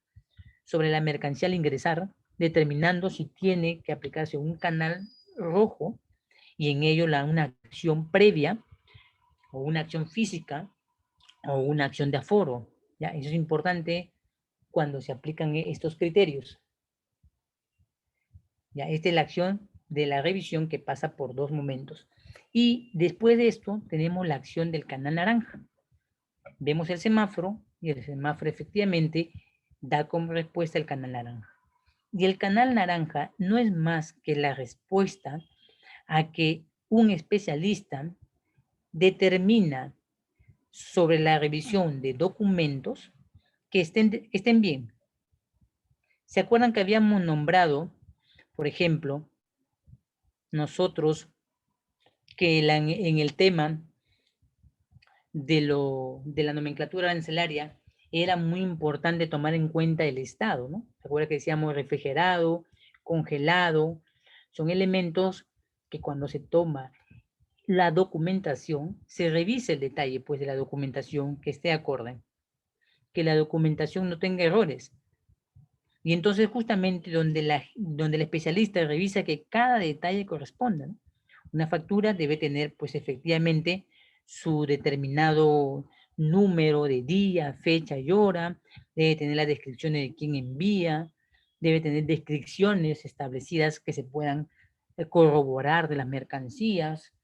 sobre la mercancía al ingresar, determinando si tiene que aplicarse un canal rojo y en ello una acción previa o una acción física o una acción de aforo. ¿Ya? Eso es importante cuando se aplican estos criterios. ¿Ya? Esta es la acción de la revisión que pasa por dos momentos. Y después de esto tenemos la acción del canal naranja. Vemos el semáforo y el semáforo efectivamente da como respuesta el canal naranja. Y el canal naranja no es más que la respuesta a que un especialista determina sobre la revisión de documentos que estén bien. ¿Se acuerdan que habíamos nombrado, por ejemplo, nosotros que en el tema de la nomenclatura arancelaria era muy importante tomar en cuenta el estado, ¿no? ¿Se acuerdan que decíamos refrigerado, congelado? Son elementos que cuando se toma la documentación, se revisa el detalle, pues, de la documentación que esté acorde, que la documentación no tenga errores. Y entonces justamente donde el especialista revisa que cada detalle corresponda, ¿no? Una factura debe tener, pues, efectivamente su determinado número de día, fecha y hora, debe tener las descripciones de quién envía, debe tener descripciones establecidas que se puedan corroborar de las mercancías,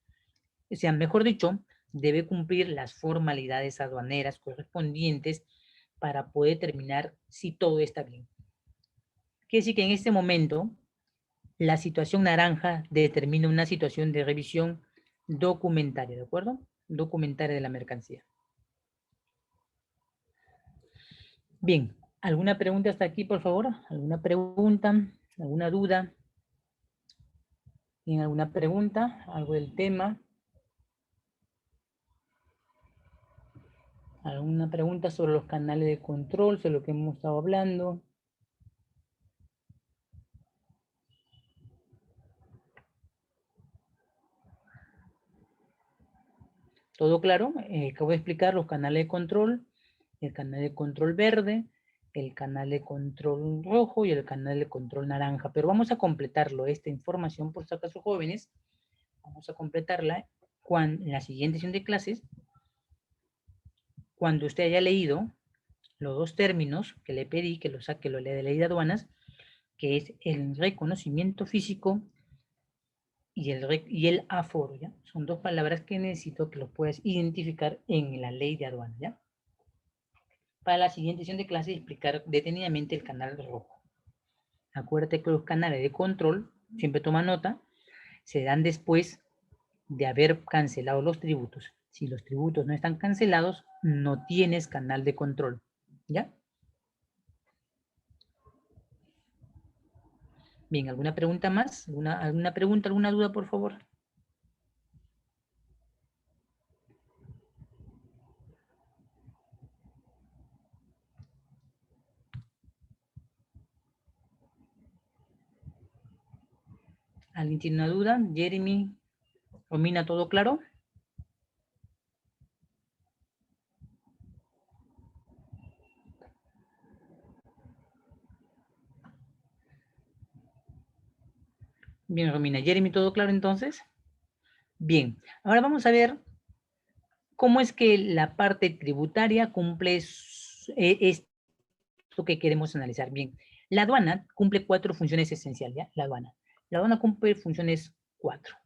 o sea, mejor dicho, debe cumplir las formalidades aduaneras correspondientes para poder determinar si todo está bien. Quiere decir que en este momento la situación naranja determina una situación de revisión documentaria, ¿de acuerdo? Documentaria de la mercancía. Bien, ¿alguna pregunta hasta aquí, por favor? ¿Alguna pregunta? ¿Alguna duda? ¿Tienen alguna pregunta? ¿Algo del tema? ¿Alguna pregunta sobre los canales de control, sobre lo que hemos estado hablando? ¿Todo claro? Acabo de explicar los canales de control, el canal de control verde, el canal de control rojo y el canal de control naranja. Pero vamos a completarlo, esta información, por si acaso, jóvenes, vamos a completarla en la siguiente sesión de clases, cuando usted haya leído los dos términos que le pedí, que lo saque, lo lea de ley de aduanas, que es el reconocimiento físico y el aforo, ¿ya? Son dos palabras que necesito que los puedas identificar en la ley de aduanas, ¿ya? Para la siguiente sesión de clase explicar detenidamente el canal rojo. Acuérdate que los canales de control, siempre toma nota, se dan después de haber cancelado los tributos. Si los tributos no están cancelados, no tienes canal de control, ¿ya? Bien, ¿alguna pregunta más? ¿Alguna pregunta, alguna duda, por favor? ¿Alguien tiene una duda? Jeremy, Romina, ¿todo claro? Bien, Romina. Jeremy, ¿todo claro entonces? Bien, ahora vamos a ver cómo es que la parte tributaria cumple esto que queremos analizar. Bien, la aduana cumple 4 funciones esenciales, ¿ya? La aduana cumple funciones 4.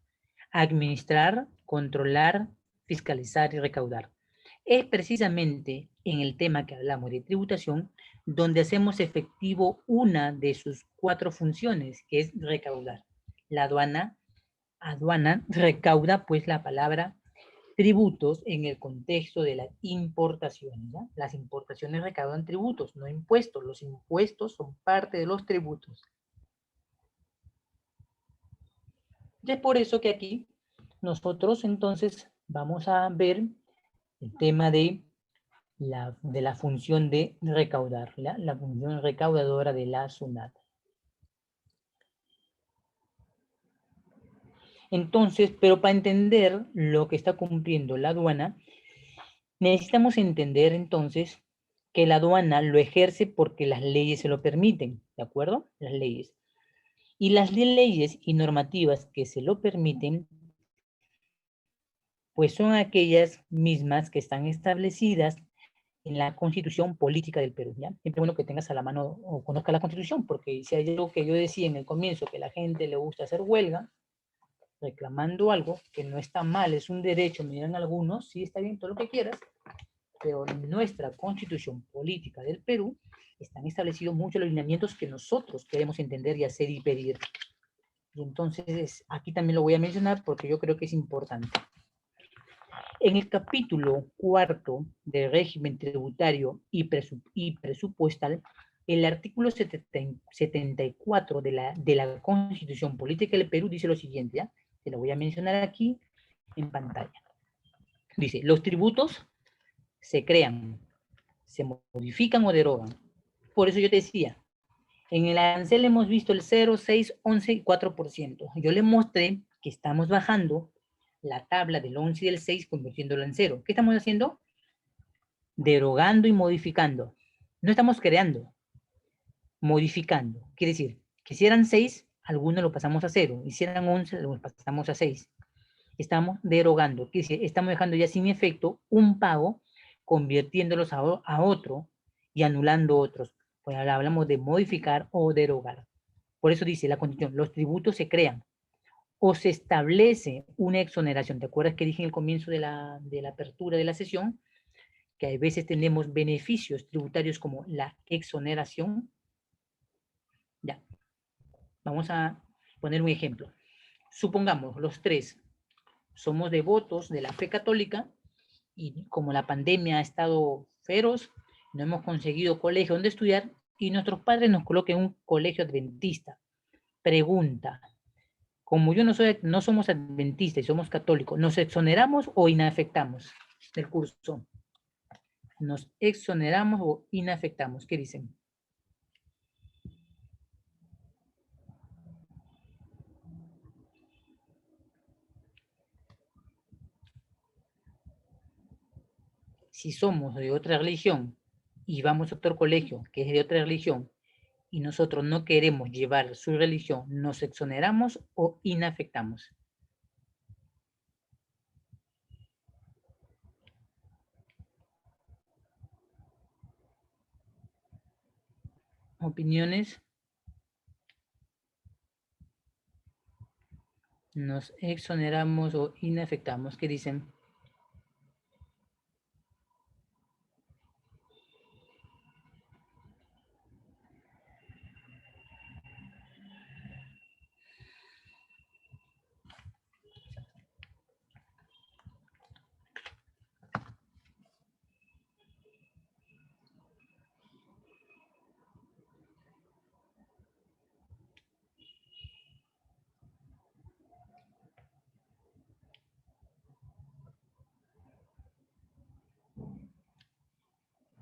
Administrar, controlar, fiscalizar y recaudar. Es precisamente en el tema que hablamos de tributación donde hacemos efectivo una de sus 4 funciones, que es recaudar. La aduana recauda pues la palabra tributos en el contexto de las importaciones, ¿ya? Las importaciones recaudan tributos, no impuestos. Los impuestos son parte de los tributos. Y es por eso que aquí nosotros entonces vamos a ver el tema de la función de recaudar, la función recaudadora de la SUNAT. Entonces, pero para entender lo que está cumpliendo la aduana, necesitamos entender entonces que la aduana lo ejerce porque las leyes se lo permiten, ¿de acuerdo? Las leyes. Y las leyes y normativas que se lo permiten, pues son aquellas mismas que están establecidas en la Constitución Política del Perú, ¿ya? Siempre es bueno que tengas a la mano o conozca la Constitución, porque si hay algo que yo decía en el comienzo, que a la gente le gusta hacer huelga, reclamando algo que no está mal, es un derecho, me dirán algunos, sí está bien, todo lo que quieras, pero en nuestra Constitución Política del Perú están establecidos muchos los lineamientos que nosotros queremos entender y hacer y pedir. Y entonces aquí también lo voy a mencionar porque yo creo que es importante. En el capítulo 4 del régimen tributario y presupuestal, el artículo 74 de la Constitución Política del Perú dice lo siguiente, ¿ya? Te lo voy a mencionar aquí en pantalla. Dice, los tributos se crean, se modifican o derogan. Por eso yo te decía, en el arancel hemos visto el 0, 6, 11 y 4%. Yo le mostré que estamos bajando la tabla del 11 y del 6 convirtiéndolo en 0. ¿Qué estamos haciendo? Derogando y modificando. No estamos creando, modificando. Quiere decir, que si eran 6, algunos lo pasamos a 0. Y si eran 11, lo pasamos a 6. Estamos derogando. Quiere decir, estamos dejando ya sin efecto un pago, convirtiéndolos a otro y anulando otros. Pues ahora hablamos de modificar o derogar. Por eso dice la Constitución, los tributos se crean o se establece una exoneración. ¿Te acuerdas que dije en el comienzo de la apertura de la sesión? Que a veces tenemos beneficios tributarios como la exoneración. Ya, vamos a poner un ejemplo. Supongamos, los tres somos devotos de la fe católica y como la pandemia ha estado feroz, no hemos conseguido colegio donde estudiar y nuestros padres nos colocan en un colegio adventista. Pregunta, como yo no somos adventistas y somos católicos, ¿nos exoneramos o inafectamos del curso? ¿Nos exoneramos o inafectamos? ¿Qué dicen? Si somos de otra religión y vamos a otro colegio que es de otra religión y nosotros no queremos llevar su religión, ¿nos exoneramos o inafectamos? ¿Opiniones? ¿Nos exoneramos o inafectamos? ¿Qué dicen?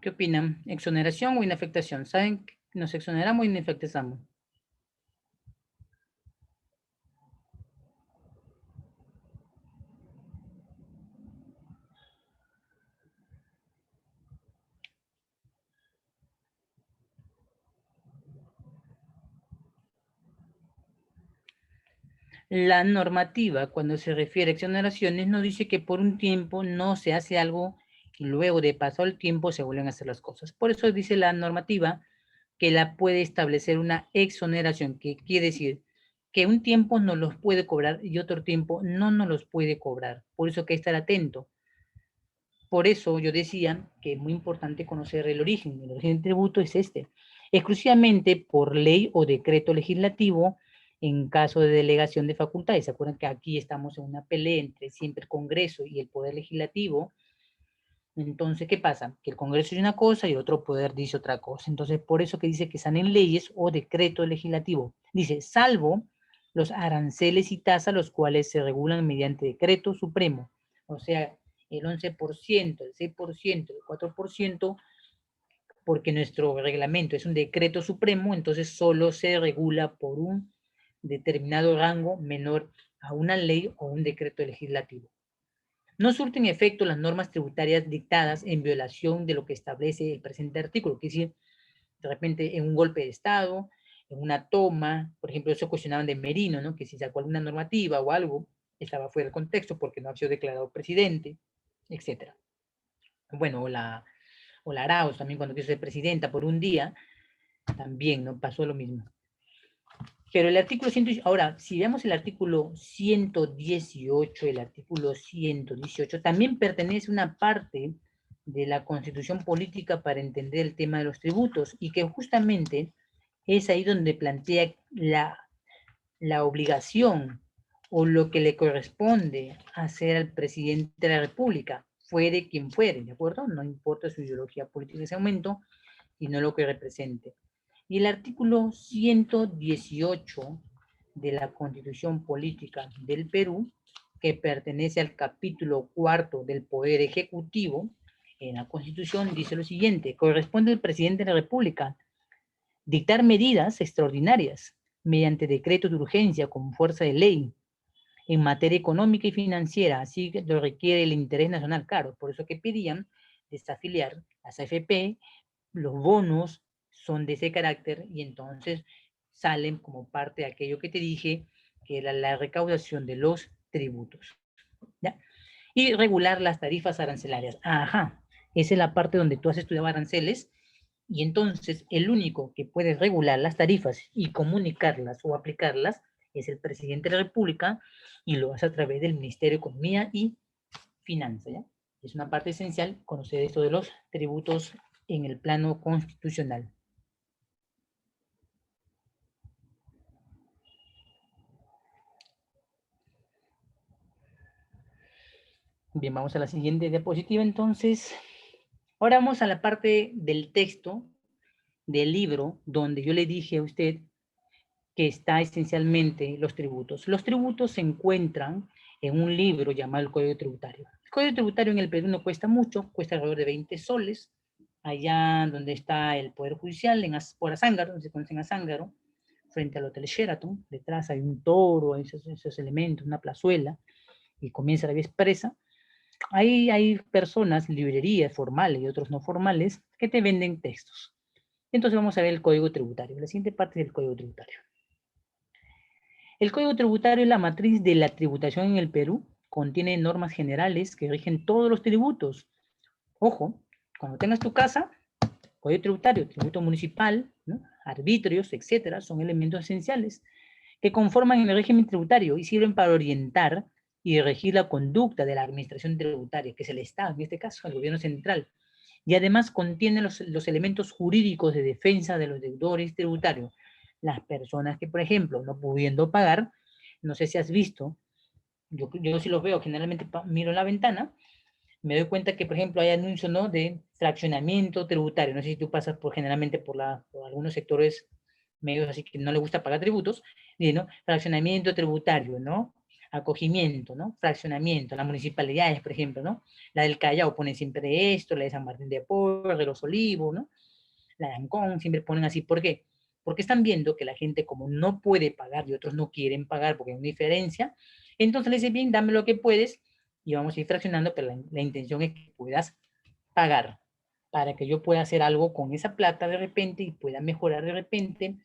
¿Qué opinan? ¿Exoneración o inafectación? ¿Saben? ¿Nos exoneramos o inafectamos? La normativa, cuando se refiere a exoneraciones, nos dice que por un tiempo no se hace algo y luego de pasado el tiempo se vuelven a hacer las cosas. Por eso dice la normativa que la puede establecer una exoneración, que quiere decir que un tiempo nos los puede cobrar y otro tiempo no nos los puede cobrar. Por eso hay que estar atento. Por eso yo decía que es muy importante conocer el origen. El origen del tributo es este. Exclusivamente por ley o decreto legislativo en caso de delegación de facultades. ¿Se acuerdan que aquí estamos en una pelea entre siempre el Congreso y el Poder Legislativo? Entonces, ¿qué pasa? Que el Congreso dice una cosa y otro poder dice otra cosa. Entonces, por eso que dice que están en leyes o decreto legislativo. Dice, salvo los aranceles y tasas, los cuales se regulan mediante decreto supremo. O sea, el 11%, el 6%, el 4%, porque nuestro reglamento es un decreto supremo, entonces solo se regula por un determinado rango menor a una ley o un decreto legislativo. No surten efecto las normas tributarias dictadas en violación de lo que establece el presente artículo, que es decir, de repente en un golpe de Estado, en una toma, por ejemplo, eso cuestionaban de Merino, ¿no? Que si sacó alguna normativa o algo, estaba fuera del contexto porque no había sido declarado presidente, etc. Bueno, o la Arauz también cuando quiso ser presidenta por un día, también no pasó lo mismo. Pero el artículo 100, ahora, si vemos el artículo 118, el artículo 118, también pertenece una parte de la Constitución Política para entender el tema de los tributos y que justamente es ahí donde plantea la obligación o lo que le corresponde hacer al presidente de la República, fuere quien fuere, ¿de acuerdo? No importa su ideología política en ese momento, sino lo que represente. Y el artículo 118 de la Constitución Política del Perú, que pertenece al capítulo cuarto del Poder Ejecutivo, en la Constitución dice lo siguiente: corresponde al presidente de la República dictar medidas extraordinarias mediante decreto de urgencia con fuerza de ley en materia económica y financiera, así que lo requiere el interés nacional, claro, por eso que pedían desafiliar las AFP, los bonos son de ese carácter y entonces salen como parte de aquello que te dije, que era la recaudación de los tributos. ¿Ya? Y regular las tarifas arancelarias. Ajá, esa es la parte donde tú has estudiado aranceles Y entonces el único que puede regular las tarifas y comunicarlas o aplicarlas es el presidente de la República, y lo hace a través del Ministerio de Economía y Finanzas, ¿ya? Es una parte esencial conocer esto de los tributos en el plano constitucional. Bien, vamos a la siguiente diapositiva entonces. Ahora vamos a la parte del texto del libro donde yo le dije a usted que está esencialmente los tributos. Los tributos se encuentran en un libro llamado el Código Tributario. El Código Tributario en el Perú no cuesta mucho, cuesta alrededor de 20 soles. Allá donde está el Poder Judicial, por Azángaro, donde se conoce en Azángaro, frente al Hotel Sheraton, detrás hay un toro, esos elementos, una plazuela, y comienza la vía expresa. Ahí hay personas, librerías formales y otros no formales, que te venden textos. Entonces vamos a ver el Código Tributario. La siguiente parte es el Código Tributario. El Código Tributario es la matriz de la tributación en el Perú. Contiene normas generales que rigen todos los tributos. Ojo, cuando tengas tu casa, Código Tributario, tributo municipal, ¿no?, arbitrios, etcétera, son elementos esenciales que conforman el régimen tributario y sirven para orientar y regir la conducta de la administración tributaria, que es el Estado, en este caso, el gobierno central. Y además contiene los elementos jurídicos de defensa de los deudores tributarios. Las personas que, por ejemplo, no pudiendo pagar, no sé si has visto, yo sí los veo, generalmente miro en la ventana, me doy cuenta que, por ejemplo, hay anuncios, ¿no?, de fraccionamiento tributario. No sé si tú pasas generalmente por algunos sectores medios así que no le gusta pagar tributos, y, ¿no?, fraccionamiento tributario, ¿no?, acogimiento, ¿no?, fraccionamiento, las municipalidades, por ejemplo, ¿no?, la del Callao pone siempre esto, la de San Martín de Porres, de Los Olivos, ¿no?, la de Ancón, siempre ponen así. ¿Por qué? Porque están viendo que la gente, como no puede pagar y otros no quieren pagar porque hay una diferencia, entonces le dicen, bien, dame lo que puedes y vamos a ir fraccionando, pero la intención es que puedas pagar para que yo pueda hacer algo con esa plata de repente y pueda mejorar de repente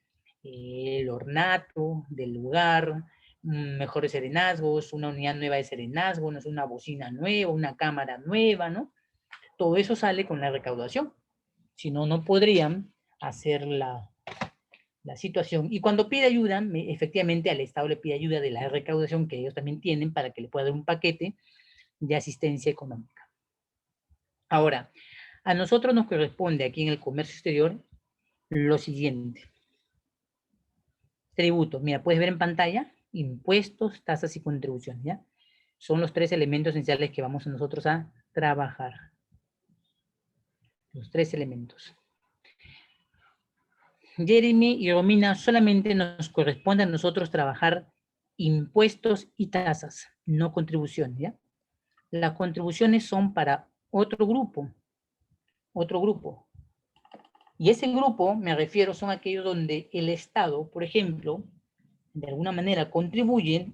el ornato del lugar, mejores serenazgos, una unidad nueva de serenazgo, no sé, una bocina nueva, una cámara nueva, ¿no? Todo eso sale con la recaudación. Si no, no podrían hacer la situación. Y cuando pide ayuda, efectivamente al Estado le pide ayuda de la recaudación que ellos también tienen para que le pueda dar un paquete de asistencia económica. Ahora, a nosotros nos corresponde aquí en el comercio exterior lo siguiente. Tributos, mira, puedes ver en pantalla, impuestos, tasas y contribuciones, ¿ya? Son los tres elementos esenciales que vamos nosotros a trabajar. Los tres elementos. Jeremy y Romina, solamente nos corresponde a nosotros trabajar impuestos y tasas, no contribuciones, ¿ya? Las contribuciones son para otro grupo. Y ese grupo, me refiero, son aquellos donde el Estado, por ejemplo, de alguna manera contribuye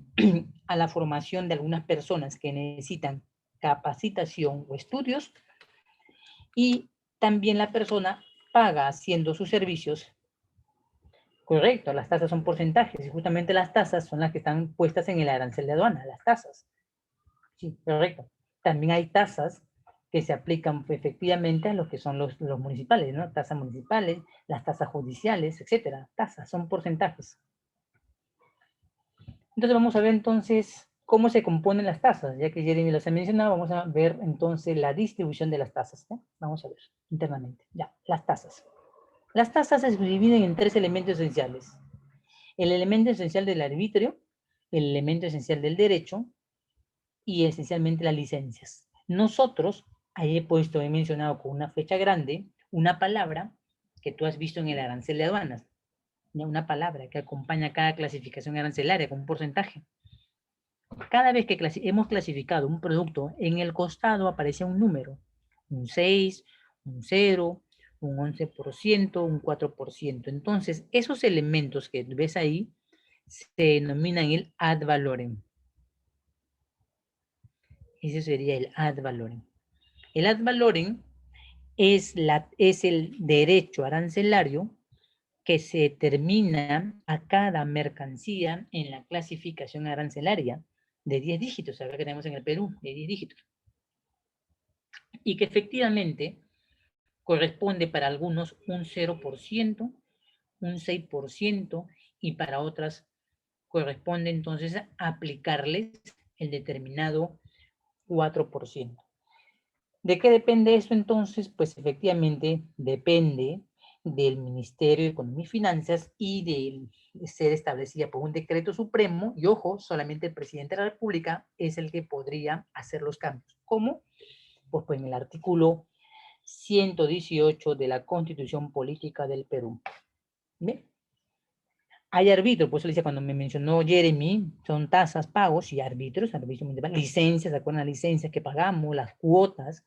a la formación de algunas personas que necesitan capacitación o estudios, y también la persona paga haciendo sus servicios. Correcto, las tasas son porcentajes y justamente las tasas son las que están puestas en el arancel de aduana, las tasas. Sí, correcto. También hay tasas que se aplican efectivamente a lo que son los municipales, ¿no? Tasas municipales, las tasas judiciales, etcétera. Tasas son porcentajes. Entonces vamos a ver entonces cómo se componen las tasas. Ya que Jeremy las ha mencionado, vamos a ver entonces la distribución de las tasas, ¿eh? Vamos a ver internamente. Ya, las tasas. Las tasas se dividen en tres elementos esenciales. El elemento esencial del arbitrio, el elemento esencial del derecho y esencialmente las licencias. Nosotros, ahí he mencionado con una flecha grande, una palabra que tú has visto en el arancel de aduanas. Una palabra que acompaña cada clasificación arancelaria con un porcentaje. Cada vez que hemos clasificado un producto, en el costado aparece un número, un 6, un 0, un 11%, un 4%. Entonces, esos elementos que ves ahí se denominan el ad valorem. Ese sería el ad valorem. El ad valorem es el derecho arancelario que se determina a cada mercancía en la clasificación arancelaria de 10 dígitos, a ver que tenemos en el Perú, de 10 dígitos. Y que efectivamente Corresponde para algunos un 0%, un 6% y para otras corresponde entonces aplicarles el determinado 4%. ¿De qué depende esto entonces? Pues efectivamente depende del Ministerio de Economía y Finanzas y de ser establecida por un decreto supremo, y ojo, solamente el presidente de la República es el que podría hacer los cambios. ¿Cómo? Pues en el artículo 118 de la Constitución Política del Perú. ¿Bien? Hay árbitros, por eso le decía cuando me mencionó Jeremy, son tasas, pagos y árbitros, licencias, ¿se acuerdan las licencias que pagamos, las cuotas?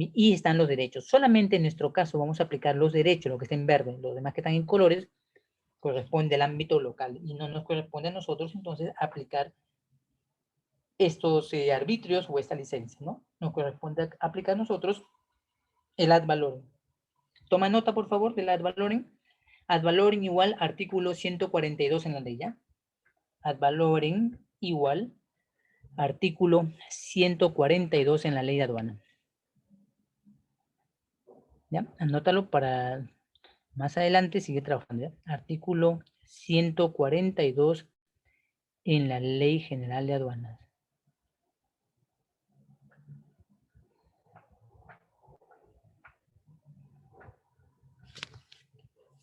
Y están los derechos. Solamente en nuestro caso vamos a aplicar los derechos, lo que está en verde, los demás que están en colores, corresponde al ámbito local y no nos corresponde a nosotros entonces aplicar estos arbitrios o esta licencia, ¿no? Nos corresponde aplicar a nosotros el ad valorem. Toma nota, por favor, del ad valorem. Ad valorem igual artículo 142 en la ley, ¿ya? Ad valorem igual artículo 142 en la ley de aduana. ¿Ya? Anótalo para más adelante sigue trabajando. ¿Ya? Artículo 142 en la Ley General de Aduanas.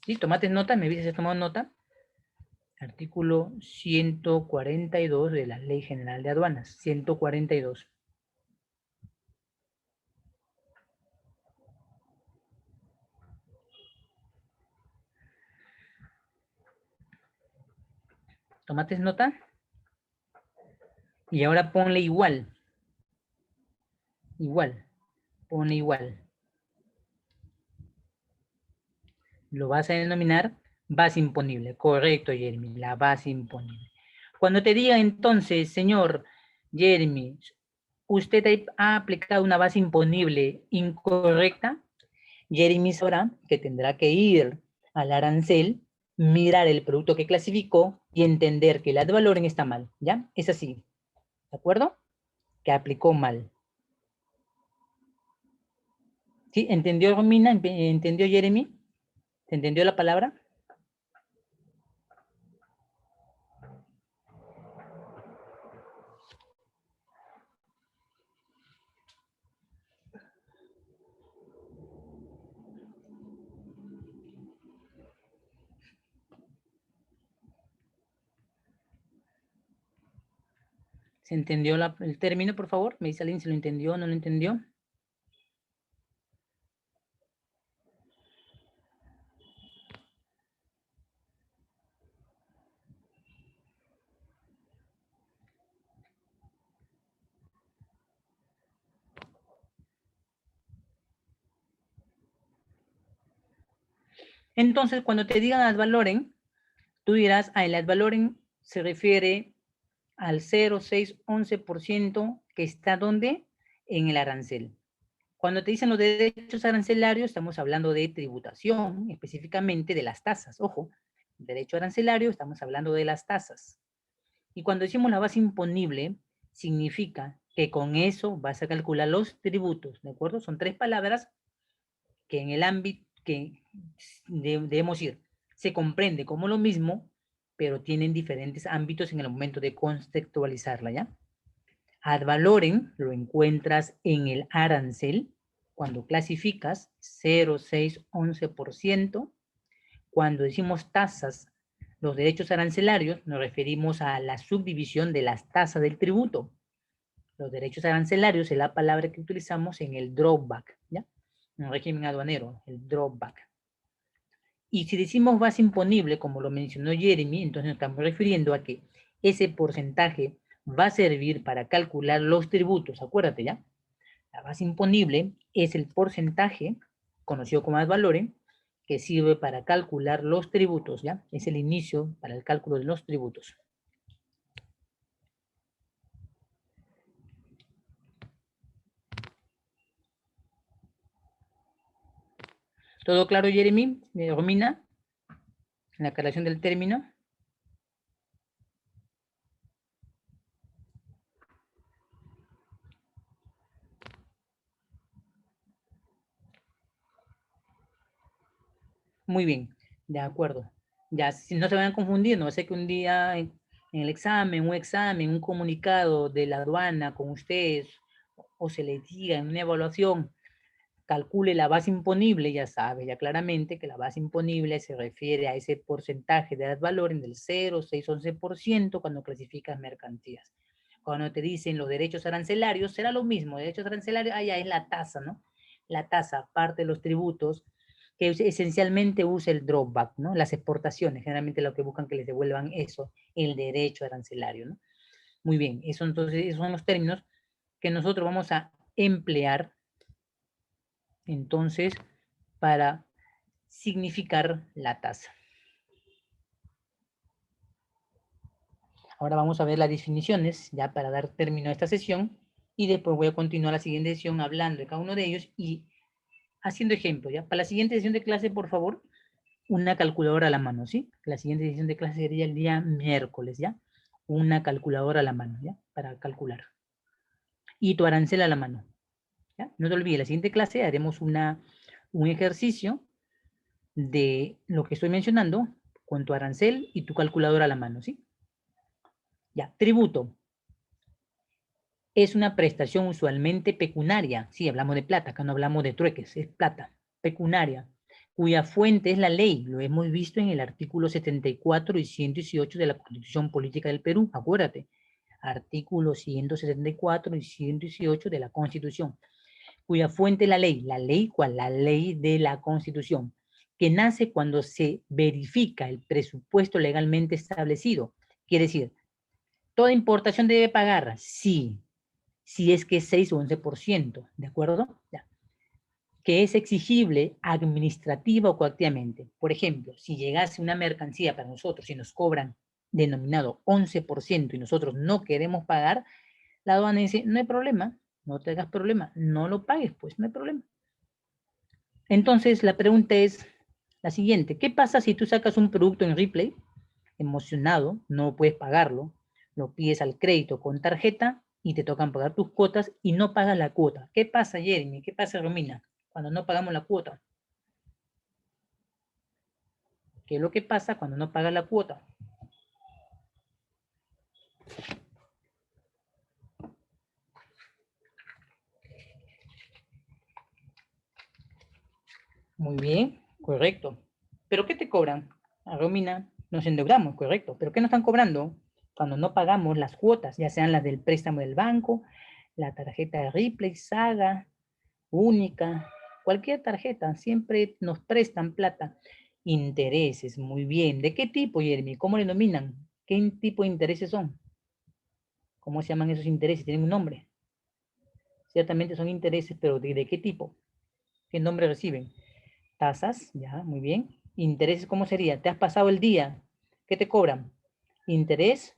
¿Sí? Tomate nota, me dices si has tomado nota. Artículo 142 de la Ley General de Aduanas. 142. ¿Tomates nota? Y ahora ponle igual. Igual. Ponle igual. Lo vas a denominar base imponible. Correcto, Jeremy. La base imponible. Cuando te diga entonces, señor Jeremy, usted ha aplicado una base imponible incorrecta, Jeremy sabrá que tendrá que ir al arancel, mirar el producto que clasificó y entender que el ad valorem está mal, ¿ya? Es así, ¿de acuerdo? Que aplicó mal. ¿Sí? ¿Entendió Romina? ¿Entendió Jeremy? ¿Se entendió la palabra? ¿Se entendió el término, por favor? ¿Me dice alguien si lo entendió o no lo entendió? Entonces, cuando te digan ad valorem, tú dirás, el ad valorem se refiere al 0,611% que está ¿dónde? En el arancel. Cuando te dicen los derechos arancelarios, estamos hablando de tributación, específicamente de las tasas. Ojo, derecho arancelario, estamos hablando de las tasas. Y cuando decimos la base imponible, significa que con eso vas a calcular los tributos, ¿de acuerdo? Son tres palabras que en el ámbito que debemos ir. Se comprende como lo mismo, pero tienen diferentes ámbitos en el momento de contextualizarla, ¿ya? Ad valorem lo encuentras en el arancel, cuando clasificas 0,611%. Cuando decimos tasas, los derechos arancelarios, nos referimos a la subdivisión de las tasas del tributo. Los derechos arancelarios es la palabra que utilizamos en el drawback, ¿ya? En el régimen aduanero, el drawback. Y si decimos base imponible, como lo mencionó Jeremy, entonces nos estamos refiriendo a que ese porcentaje va a servir para calcular los tributos. Acuérdate, ¿ya? La base imponible es el porcentaje, conocido como ad valorem, que sirve para calcular los tributos, ¿ya? Es el inicio para el cálculo de los tributos. ¿Todo claro, Jeremy? Romina, la aclaración del término. Muy bien, de acuerdo. Ya, si no se van a confundir, no sé que un día en el examen, un comunicado de la aduana con ustedes, o se les diga en una evaluación, calcule la base imponible, ya sabe ya claramente que la base imponible se refiere a ese porcentaje de ad valorem del 0, 6, 11% cuando clasificas mercancías. Cuando te dicen los derechos arancelarios, será lo mismo, derechos arancelarios, allá es la tasa, ¿no? La tasa, parte de los tributos, que esencialmente usa el drawback, ¿no? Las exportaciones, generalmente lo que buscan que les devuelvan eso, el derecho arancelario, ¿no? Muy bien, eso entonces, esos son los términos que nosotros vamos a emplear entonces para significar la tasa. Ahora vamos a ver las definiciones ya para dar término a esta sesión y después voy a continuar la siguiente sesión hablando de cada uno de ellos y haciendo ejemplos, ¿ya? Para la siguiente sesión de clase, por favor, una calculadora a la mano, ¿sí? La siguiente sesión de clase sería el día miércoles, ¿ya? Una calculadora a la mano, ¿ya? Para calcular. Y tu arancel a la mano, ¿ya? No te olvides, la siguiente clase haremos un ejercicio de lo que estoy mencionando con tu arancel y tu calculadora a la mano, ¿sí? Ya, tributo. Es una prestación usualmente pecuniaria. Sí, hablamos de plata, acá no hablamos de trueques, es plata, pecuniaria, cuya fuente es la ley. Lo hemos visto en el artículo 74 y 118 de la Constitución Política del Perú, acuérdate. Artículos 174 y 118 de la Constitución, cuya fuente es la ley. ¿La ley cuál? La ley de la Constitución, que nace cuando se verifica el presupuesto legalmente establecido. Quiere decir, ¿toda importación debe pagar? Sí, si es que es 6 o 11%, ¿de acuerdo? Ya. Que es exigible administrativa o coactivamente. Por ejemplo, si llegase una mercancía para nosotros y nos cobran denominado 11% y nosotros no queremos pagar, la aduana dice, no hay problema, no te hagas problema, no lo pagues, pues no hay problema. Entonces, la pregunta es la siguiente, ¿qué pasa si tú sacas un producto en Ripley, emocionado, no puedes pagarlo, lo pides al crédito con tarjeta y te tocan pagar tus cuotas y no pagas la cuota? ¿Qué pasa, Jeremy? ¿Qué pasa, Romina, cuando no pagamos la cuota? ¿Qué es lo que pasa cuando no pagas la cuota? Muy bien, correcto. ¿Pero qué te cobran? A Romina, nos endeudamos, correcto. ¿Pero qué nos están cobrando? Cuando no pagamos las cuotas, ya sean las del préstamo del banco, la tarjeta de Ripley, Saga, Única, cualquier tarjeta, siempre nos prestan plata. Intereses, muy bien. ¿De qué tipo, Jeremy? ¿Cómo le denominan? ¿Qué tipo de intereses son? ¿Cómo se llaman esos intereses? ¿Tienen un nombre? Ciertamente son intereses, pero ¿de qué tipo? ¿Qué nombre reciben? Tasas, ya, muy bien. Intereses, ¿cómo sería? ¿Te has pasado el día? ¿Qué te cobran? Interés,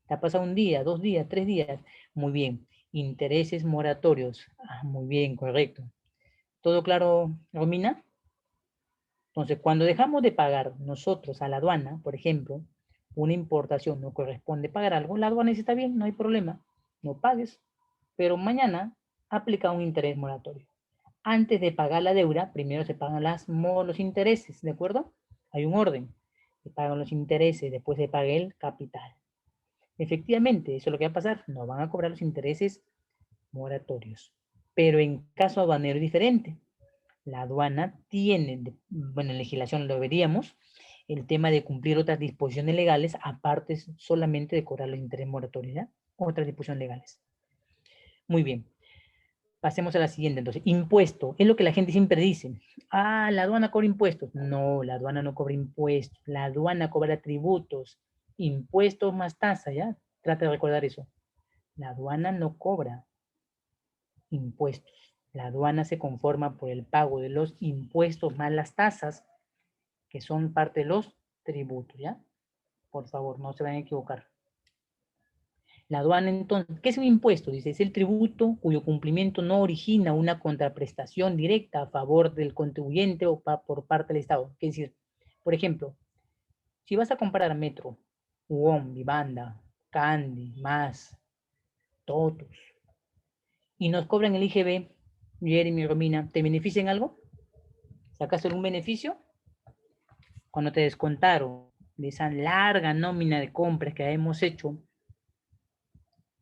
te ha pasado un día, 2 días, 3 días. Muy bien. Intereses moratorios. Ah, muy bien, correcto. ¿Todo claro, Romina? Entonces, cuando dejamos de pagar nosotros a la aduana, por ejemplo, una importación no corresponde pagar algo, la aduana dice, está bien, no hay problema, no pagues, pero mañana aplica un interés moratorio. Antes de pagar la deuda, primero se pagan los intereses, ¿de acuerdo? Hay un orden. Se pagan los intereses, después se paga el capital. Efectivamente, eso es lo que va a pasar. No van a cobrar los intereses moratorios. Pero en caso aduanero es diferente. La aduana tiene, bueno, en legislación lo veríamos, el tema de cumplir otras disposiciones legales, aparte solamente de cobrar los intereses moratorios, ¿ya? Otras disposiciones legales. Muy bien. Pasemos a la siguiente, entonces. Impuesto. Es lo que la gente siempre dice. Ah, la aduana cobra impuestos. No, la aduana no cobra impuestos. La aduana cobra tributos. Impuestos más tasa, ¿ya? Trata de recordar eso. La aduana no cobra impuestos. La aduana se conforma por el pago de los impuestos más las tasas, que son parte de los tributos, ¿ya? Por favor, no se vayan a equivocar. La aduana, entonces, ¿qué es un impuesto? Dice, es el tributo cuyo cumplimiento no origina una contraprestación directa a favor del contribuyente o por parte del Estado. Es decir, por ejemplo, si vas a comprar Metro, UOM, Vivanda, Candy, Más, Totus, y nos cobran el IGB, Jeremy, Romina, ¿te benefician algo? ¿Sacas algún beneficio? cuando te descontaron de esa larga nómina de compras que hemos hecho,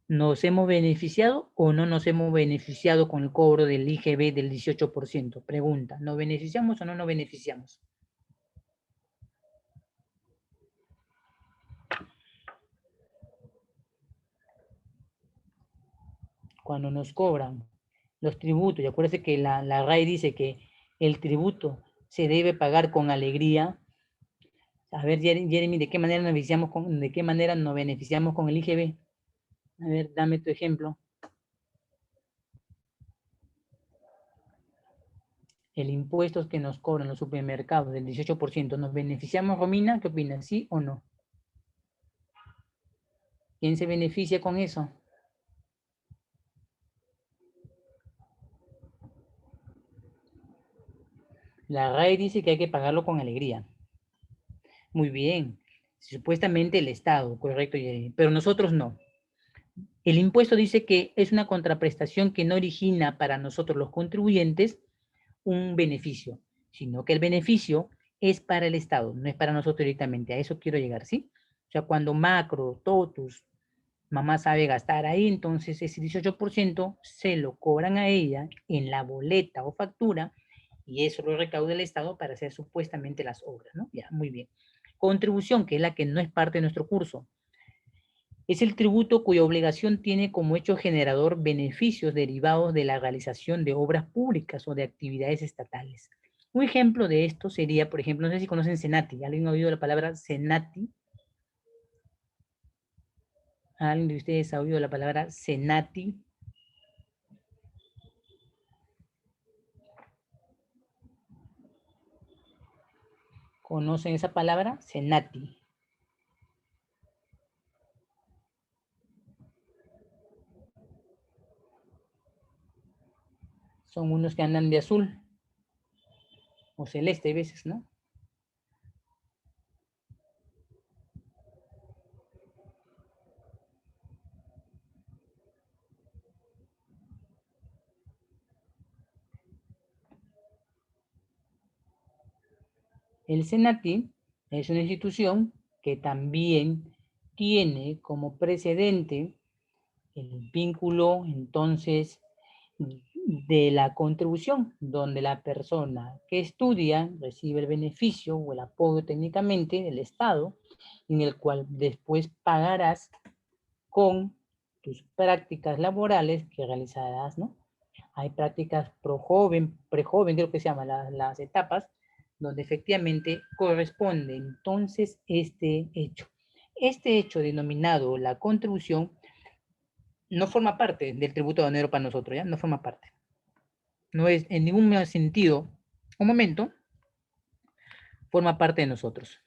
¿nos hemos beneficiado o no nos hemos beneficiado con el cobro del IGB del 18%? Pregunta, ¿nos beneficiamos o no nos beneficiamos? Cuando nos cobran los tributos, y acuérdense que la RAE dice que el tributo se debe pagar con alegría. A ver, Jeremy, ¿de qué manera nos beneficiamos con el IGB? A ver, dame tu ejemplo. El impuesto que nos cobran los supermercados del 18%, ¿nos beneficiamos, Romina? ¿Qué opinas? ¿Sí o no? ¿Quién se beneficia con eso? La RAE dice que hay que pagarlo con alegría. Muy bien. Supuestamente el Estado, correcto, pero nosotros no. El impuesto dice que es una contraprestación que no origina para nosotros los contribuyentes un beneficio, sino que el beneficio es para el Estado, no es para nosotros directamente. A eso quiero llegar, ¿sí? O sea, cuando Macro, Totus, mamá sabe gastar ahí, entonces ese 18% se lo cobran a ella en la boleta o factura y eso lo recauda el Estado para hacer supuestamente las obras, ¿no? Ya, muy bien. Contribución, que es la que no es parte de nuestro curso. Es el tributo cuya obligación tiene como hecho generador beneficios derivados de la realización de obras públicas o de actividades estatales. Un ejemplo de esto sería, por ejemplo, no sé si conocen Senati. ¿Alguien ha oído la palabra Senati? ¿Alguien de ustedes ha oído la palabra Senati? ¿Conocen esa palabra? Senati. Son unos que andan de azul o celeste a veces, ¿no? El Senati es una institución que también tiene como precedente el vínculo, entonces, de la contribución, donde la persona que estudia recibe el beneficio o el apoyo técnicamente del Estado, en el cual después pagarás con tus prácticas laborales que realizarás, ¿no? Hay prácticas pro joven, pre-joven, creo que se llaman las etapas, donde efectivamente corresponde entonces este hecho. Este hecho denominado la contribución no forma parte del tributo aduanero para nosotros, ¿ya? No forma parte. No es en ningún sentido, un momento, forma parte de nosotros.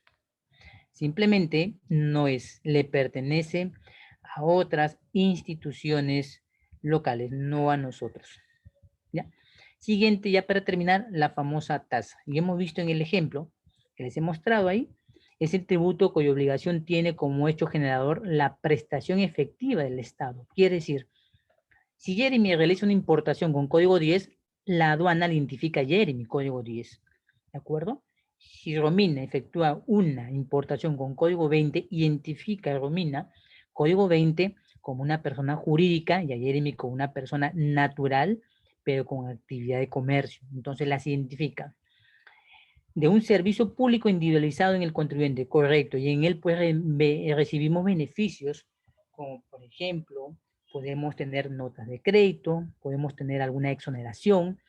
Simplemente no es, le pertenece a otras instituciones locales, no a nosotros. ¿Ya? Siguiente, ya para terminar, la famosa tasa. Y hemos visto en el ejemplo que les he mostrado ahí, es el tributo cuya obligación tiene como hecho generador la prestación efectiva del Estado. Quiere decir, si Jeremy realiza una importación con código 10, la aduana le identifica a Jeremy código 10. ¿De acuerdo? Si Romina efectúa una importación con código 20, identifica a Romina código 20 como una persona jurídica y a Jeremy como una persona natural, pero con actividad de comercio. Entonces las identifica. De un servicio público individualizado en el contribuyente, correcto, y en él pues recibimos beneficios, como por ejemplo, podemos tener notas de crédito, podemos tener alguna exoneración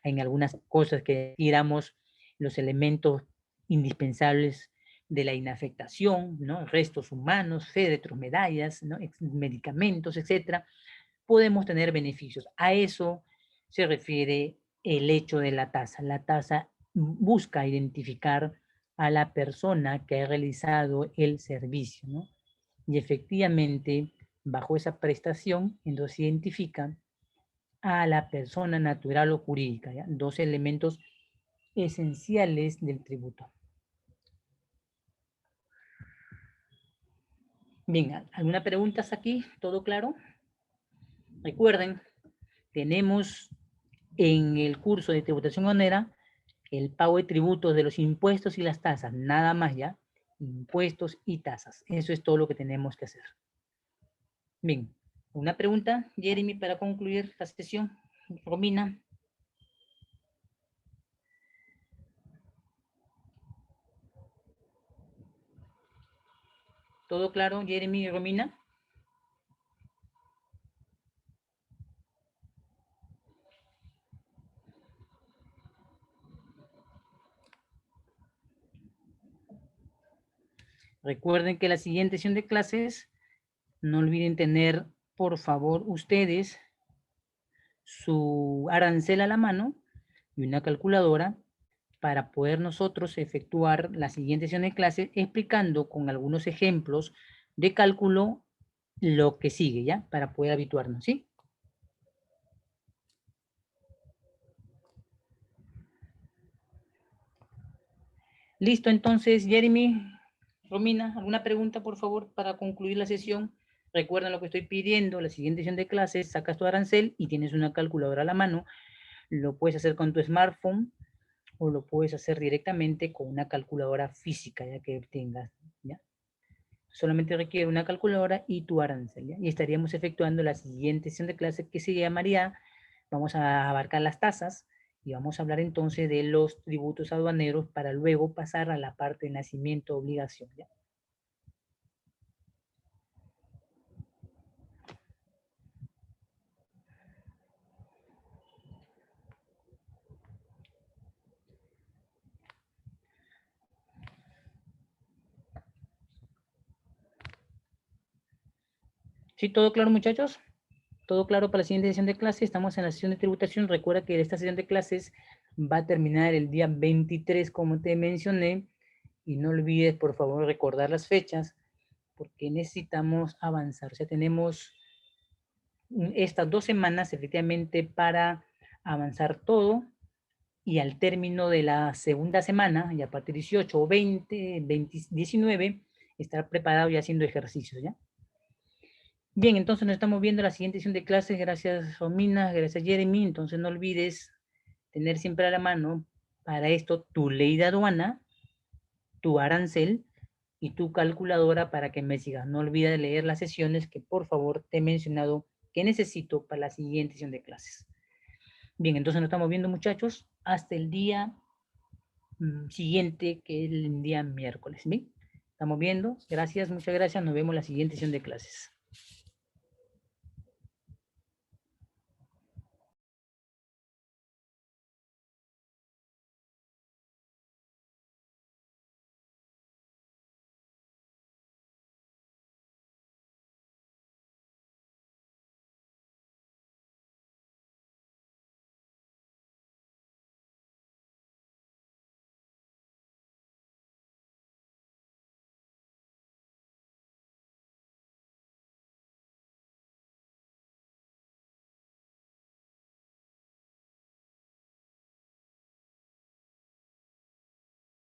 en algunas cosas que tiramos los elementos indispensables de la inafectación, ¿no? Restos humanos, féretros, medallas, ¿no? Medicamentos, etcétera. Podemos tener beneficios. A eso se refiere el hecho de la tasa. La tasa busca identificar a la persona que ha realizado el servicio, ¿no? Y efectivamente, bajo esa prestación, entonces identifica a la persona natural o jurídica, ¿ya? Dos elementos esenciales del tributo. Bien, ¿alguna pregunta hasta aquí? ¿Todo claro? Recuerden, tenemos en el curso de tributación aduanera el pago de tributos de los impuestos y las tasas, nada más ya, impuestos y tasas. Eso es todo lo que tenemos que hacer. Bien, una pregunta, Jeremy, para concluir la sesión. Romina. ¿Todo claro, Jeremy y Romina? Recuerden que la siguiente sesión de clases, no olviden tener, por favor, ustedes su arancel a la mano y una calculadora para poder nosotros efectuar la siguiente sesión de clase explicando con algunos ejemplos de cálculo lo que sigue, ¿ya? Para poder habituarnos, ¿sí? Listo, entonces, Jeremy, Romina, ¿alguna pregunta, por favor, para concluir la sesión? Recuerden lo que estoy pidiendo, la siguiente sesión de clases, sacas tu arancel y tienes una calculadora a la mano. Lo puedes hacer con tu smartphone o lo puedes hacer directamente con una calculadora física, ya que tengas, ¿ya? Solamente requiere una calculadora y tu arancel, ¿ya? Y estaríamos efectuando la siguiente sesión de clase que se llamaría, vamos a abarcar las tasas y vamos a hablar entonces de los tributos aduaneros para luego pasar a la parte de nacimiento obligación, ¿ya? ¿Sí, todo claro, muchachos? ¿Todo claro para la siguiente sesión de clase? Estamos en la sesión de tributación. Recuerda que esta sesión de clases va a terminar el día 23, como te mencioné. Y no olvides, por favor, recordar las fechas, porque necesitamos avanzar. O sea, tenemos estas 2 semanas, efectivamente, para avanzar todo. Y al término de la segunda semana, y a partir de 18 o 20, 20, 19, estar preparado y haciendo ejercicios, ¿ya? Bien, entonces nos estamos viendo la siguiente sesión de clases. Gracias, Romina, gracias, Jeremy. Entonces no olvides tener siempre a la mano para esto tu ley de aduana, tu arancel y tu calculadora para que me sigas. No olvides leer las sesiones que por favor te he mencionado que necesito para la siguiente sesión de clases. Bien, entonces nos estamos viendo, muchachos, hasta el día siguiente, que es el día miércoles. ¿Bien? Estamos viendo. Gracias, muchas gracias. Nos vemos en la siguiente sesión de clases.